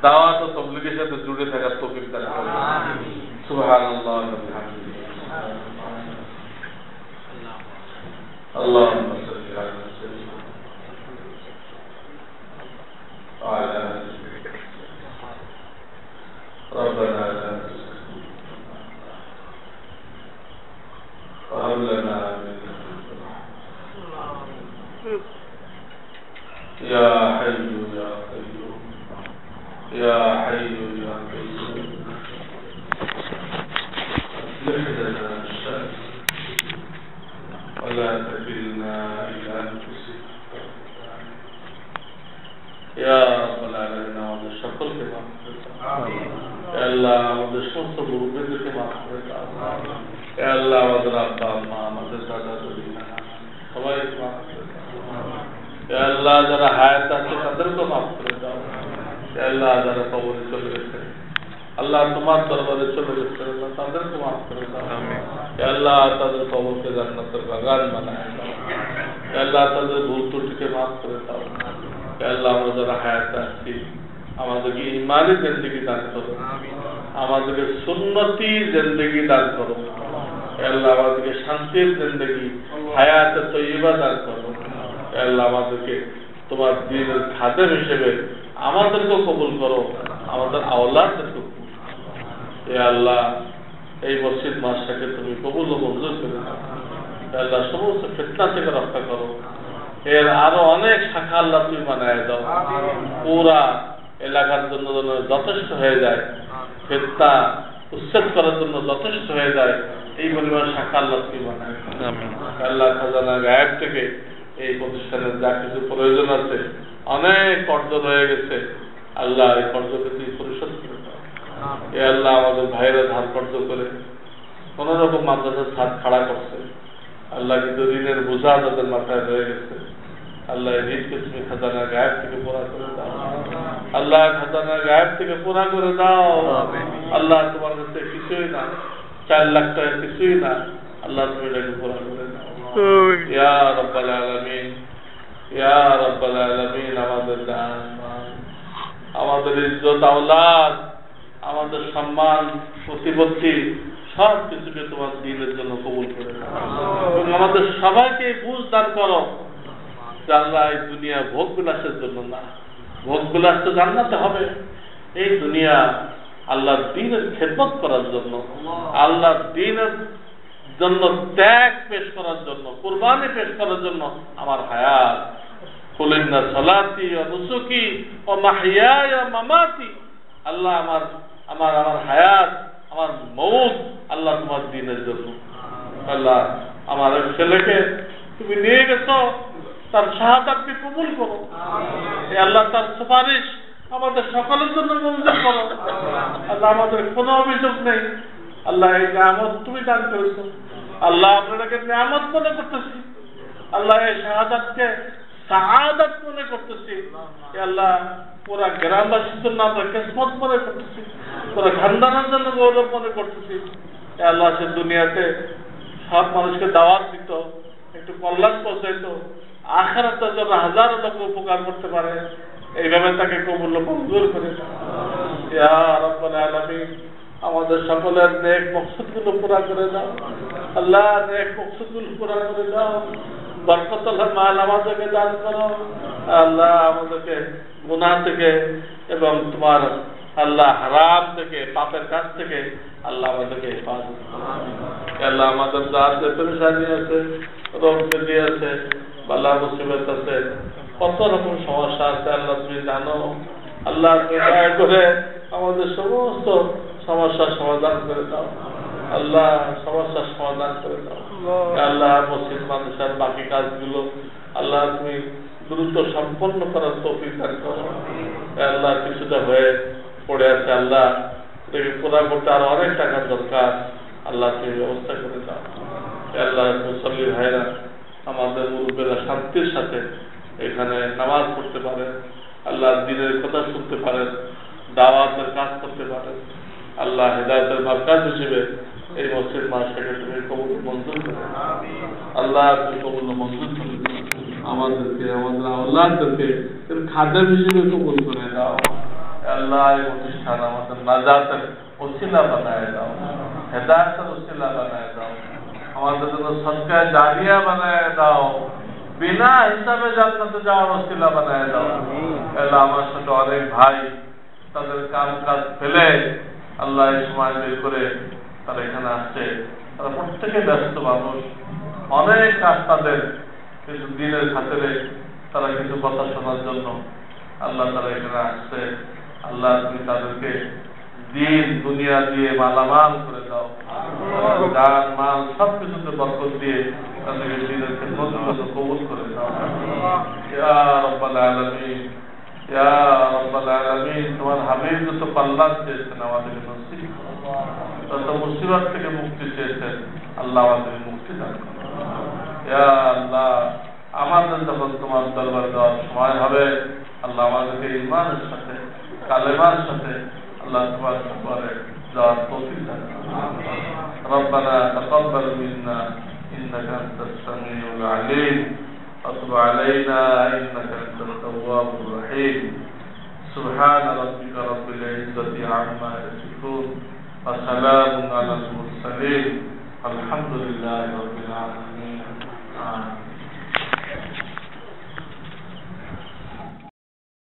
দাওয়াত ও তাবলীগের সাথে জুড়ে থাকার তৌফিক দান করুন। আমিন। সুবহানাল্লাহ ওয়া বিহামদিহি। আল্লাহুম্মা সাল্লি আলা সাইয়্যিদিনা ওয়া আলা আলিহি ربنا لا تزغ وهب لنا من لدنك رحمة يا حي يا قيوم يا حي يا قيوم اصلح لنا الشأن ولا تكلنا إلى أنفسنا يا رب العالمين আমাদের সকলকে মাফ করে দাও। আল্লাহ আমাদের সমস্ত মুরব্বিদেরকে মাফ করে দাও। আল্লাহ আমাদের আব্বা আম্মা, আমাদের দাদা দাদি, সবাইকে মাফ করে দাও। আল্লাহ যারা হায়াত আছে তাদেরকেও মাফ করে দাও। আল্লাহ যারা কবরে চলে গেছে, আল্লাহ তোমার দরবারে চলে গেছে, আল্লাহ তাদেরকে মাফ করে দাও। আল্লাহ তাদের কবরকে জান্নাতের বাগান বানায় দাও। আল্লাহ তাদের ভুল ত্রুটিকে মাফ করে দাও। আল্লাহ আমরা যারা হায়াত আছি আমাদেরকে ঈমানি জিন্দেগি দান করো, আমাদেরকে সুন্নতি জিন্দেগি দান করো। আল্লাহ আমাদেরকে শান্তির জিন্দেগি, হায়াত তৈয়বা দান করো। আল্লাহ আমাদেরকে তোমার দ্বীনের খাদেম হিসেবে আমাদেরকেও কবুল করো, আমাদের আওলাদদেরকে কবুল করো। এ আল্লাহ এই মসজিদ মাসটাকে তুমি কবুল ও মঞ্জুর করে দাও। আল্লাহ সমস্ত ফিতনা থেকে রক্ষা করো। এর আরো অনেক শাখা আল্লাহ তুমি বানায় দাও, পুরা এলাকার জন্য যথেষ্ট হয়ে যায়, ফিতনা উচ্ছেদ করার জন্য যথেষ্ট হয়ে যায়, এই পরিমাণ শাখা আল্লাহ তুমি বানায়। আল্লাহ খাজানা গায়েব থেকে এই প্রতিষ্ঠানের যা কিছু প্রয়োজন আছে, অনেক কর্জ রয়ে গেছে, আল্লাহ এই কর্জকে তুই পরিশোধ করে দাও। এ আল্লাহ আমাদের ভাইয়েরা ধার কর্জ করে কোন রকম মাদ্রাসার ছাদ খাড়া করছে, আল্লাহ কিন্তু ঋণের বোঝা তাদের মাথায় রয়ে গেছে। আল্লাহ ঋণকে তুমি খাজানা গায়েব থেকে পুরা করে দাও। আল্লাহ খাজানা গায়েব থেকে পুরা করে দাও। আল্লাহ তোমার কাছে কিছুই না, 4 লাখ টাকা কিছুই না, আল্লাহ তুমি এটাকে পুরা করে দাও। ইয়া রাব্বাল আলামিন, ইয়া রাব্বাল আলামিন, আমাদের দান, আমাদের ইজ্জত, আওলাদ, আমাদের সম্মান, প্রতিপত্তি সব কিছুকে তোমার দ্বীনের জন্য কবুল করে দাও। এবং আমাদের সবাইকে বুঝ দান করো যে আল্লাহ এই দুনিয়া ভোগ বিলাসের জন্য না, ভোগ বিলাস তো জান্নাতে হবে। এই দুনিয়া আল্লাহর দ্বীনের খেদমত করার জন্য, আল্লাহর দ্বীনের জন্য ত্যাগ পেশ করার জন্য, কুরবানি পেশ করার জন্য আমার হায়াত, কুলিন্না সালাতি ওয়া নুসুকি ওয়া মাহইয়ায়া ওয়া মামাতি, আল্লাহ আমার আমার আমার হায়াত, আমার মউত আল্লাহ তোমার দ্বীনের জন্য। আল্লাহ আমার ছেলেকে তুমি নিয়ে গেছো, তার শাহাদাতকে কবুল করো। হে আল্লাহ তার সুপারিশ আমাদের সকলের জন্য মঞ্জুর করো। আল্লাহ আমাদের কোনো অভিযোগ নেই। আল্লাহ এই নিয়ামত তুমি দান করেছো, আল্লাহ আপনাকে নিয়ামত মনে করতেছি। আল্লাহ এই শাহাদাতকে শাহাদাত মনে করতেছি। আল্লাহ পুরা গ্রামবাসীর জন্য আমরা কিসমত মনে করতেছি, পুরা খানদানের জন্য গৌরব মনে করতেছি। আল্লাহ সে দুনিয়াতে সব মানুষকে দাওয়াত দিত, একটু কল্যাণ পৌঁছাইতো, আখিরাতের জন্য হাজারো লোক উপকার করতে পারে, এইভাবে তাকে কবুল মঞ্জুর করে দাও। ইয়া রাব্বাল আলামিন, আমাদের সকলের নেক মকসদগুলো পুরা করে দাও। আল্লাহ নেক মকসদগুলো পুরা করে দাও। বরকতুল্লাহ মাল আমাদেরকে দান করো। আল্লাহ আমাদেরকে গুনাহ থেকে এবং তোমার আল্লাহ হারাম থেকে, পাপের কাজ থেকে আল্লাহ আমাদেরকে হেফাজত করো। আল্লাহ আমাদের যার যে পেরেশানি আছে, রোগ ব্যাধি আছে, বালা মুসিবত আছে, কত রকম সমস্যা আছে আল্লাহ তুমি জানো। আল্লাহ তুমি দয়া করে আমাদের সমস্ত সমস্যার সমাধান করে দাও। আল্লাহ সমস্যার সমাধান করে দাও। আল্লাহ মসজিদ মানুষের বাকি কাজগুলো আল্লাহ তুমি দ্রুত সম্পন্ন করার তৌফিক দান করো। আল্লাহ কিছুটা হয়ে পড়ে আছে, আল্লাহ এটাকে পুরা করতে আরো অনেক টাকার দরকার, আল্লাহ তুমি ব্যবস্থা করে দাও। আল্লাহ মুসল্লি ভাইরা, আমাদের মুরব্বীরা শান্তির সাথে এখানে নামাজ পড়তে পারে, আল্লাহ দ্বীনের কথা শুনতে পারেন, দাওয়াতের কাজ করতে পারেন। আল্লাহ হেদায়েতের মার্কাজ হিসেবে এই মসজিদ মাসটাকে তুমি কবুল মঞ্জুর করে, আল্লাহ তুমি কবুল মঞ্জুর করে আমাদেরকে, আমাদের আওলাদদেরকে খাদেম হিসেবে কবুল করে দাও। আল্লাহ এই প্রতিষ্ঠান আমাদের নাজাতের ওসিলা বানায় দাও, হেদায়েতের ওসিলা বানায় দাও, আমাদের জন্য সদকায়ে জারিয়া বানায় দাও, বিনা হিসাবে জান্নাতে যাওয়ার ওসিলা বানায় দাও। আল্লাহ আমার সাথে অনেক ভাই তাদের কাম কাজ ফেলে আল্লাহ এই সময় বের করে তারা এখানে আসছে, তারা প্রত্যেকে ব্যস্ত মানুষ, অনেক কাজ তাদের, কিন্তু দিনের খাতিরে তারা কিছু কথা শোনার জন্য আল্লাহ তারা এখানে আসছে। আল্লাহ তুমি তাদেরকে দিন দুনিয়া দিয়ে মালামাল করে দাও, গান মাল সবকিছুতে বরকত দিয়ে তাদেরকে দিনের খেদমত কবুল করে দাও। ইয়া রাব্বাল আলামিন, ইয়া রাব্বাল আলামিন, তোমার হাবিব যত কল্যাণ চেয়েছেন আমাদেরকে নসিব করো, তত মুসিবত থেকে মুক্তি চেয়েছেন আল্লাহ আমাদের মুক্তি দান করো। ইয়া আল্লাহ আমাদের যখন তোমার দরবার দেওয়ার সময় হবে, আল্লাহ আমাদেরকে ঈমানের সাথে কালেমার সাথে আল্লাহ তোমার দরবারে যাওয়ার তৌফিক দান করো। রব্বানা তাকাব্বাল মিন্না ইন্নাকা আনতাস সামিউল আলিম وتب علينا إنك أنت التواب الرحيم. سبحان ربك رب العزة عما يصفون وسلام على المرسلين والحمد لله رب العالمين.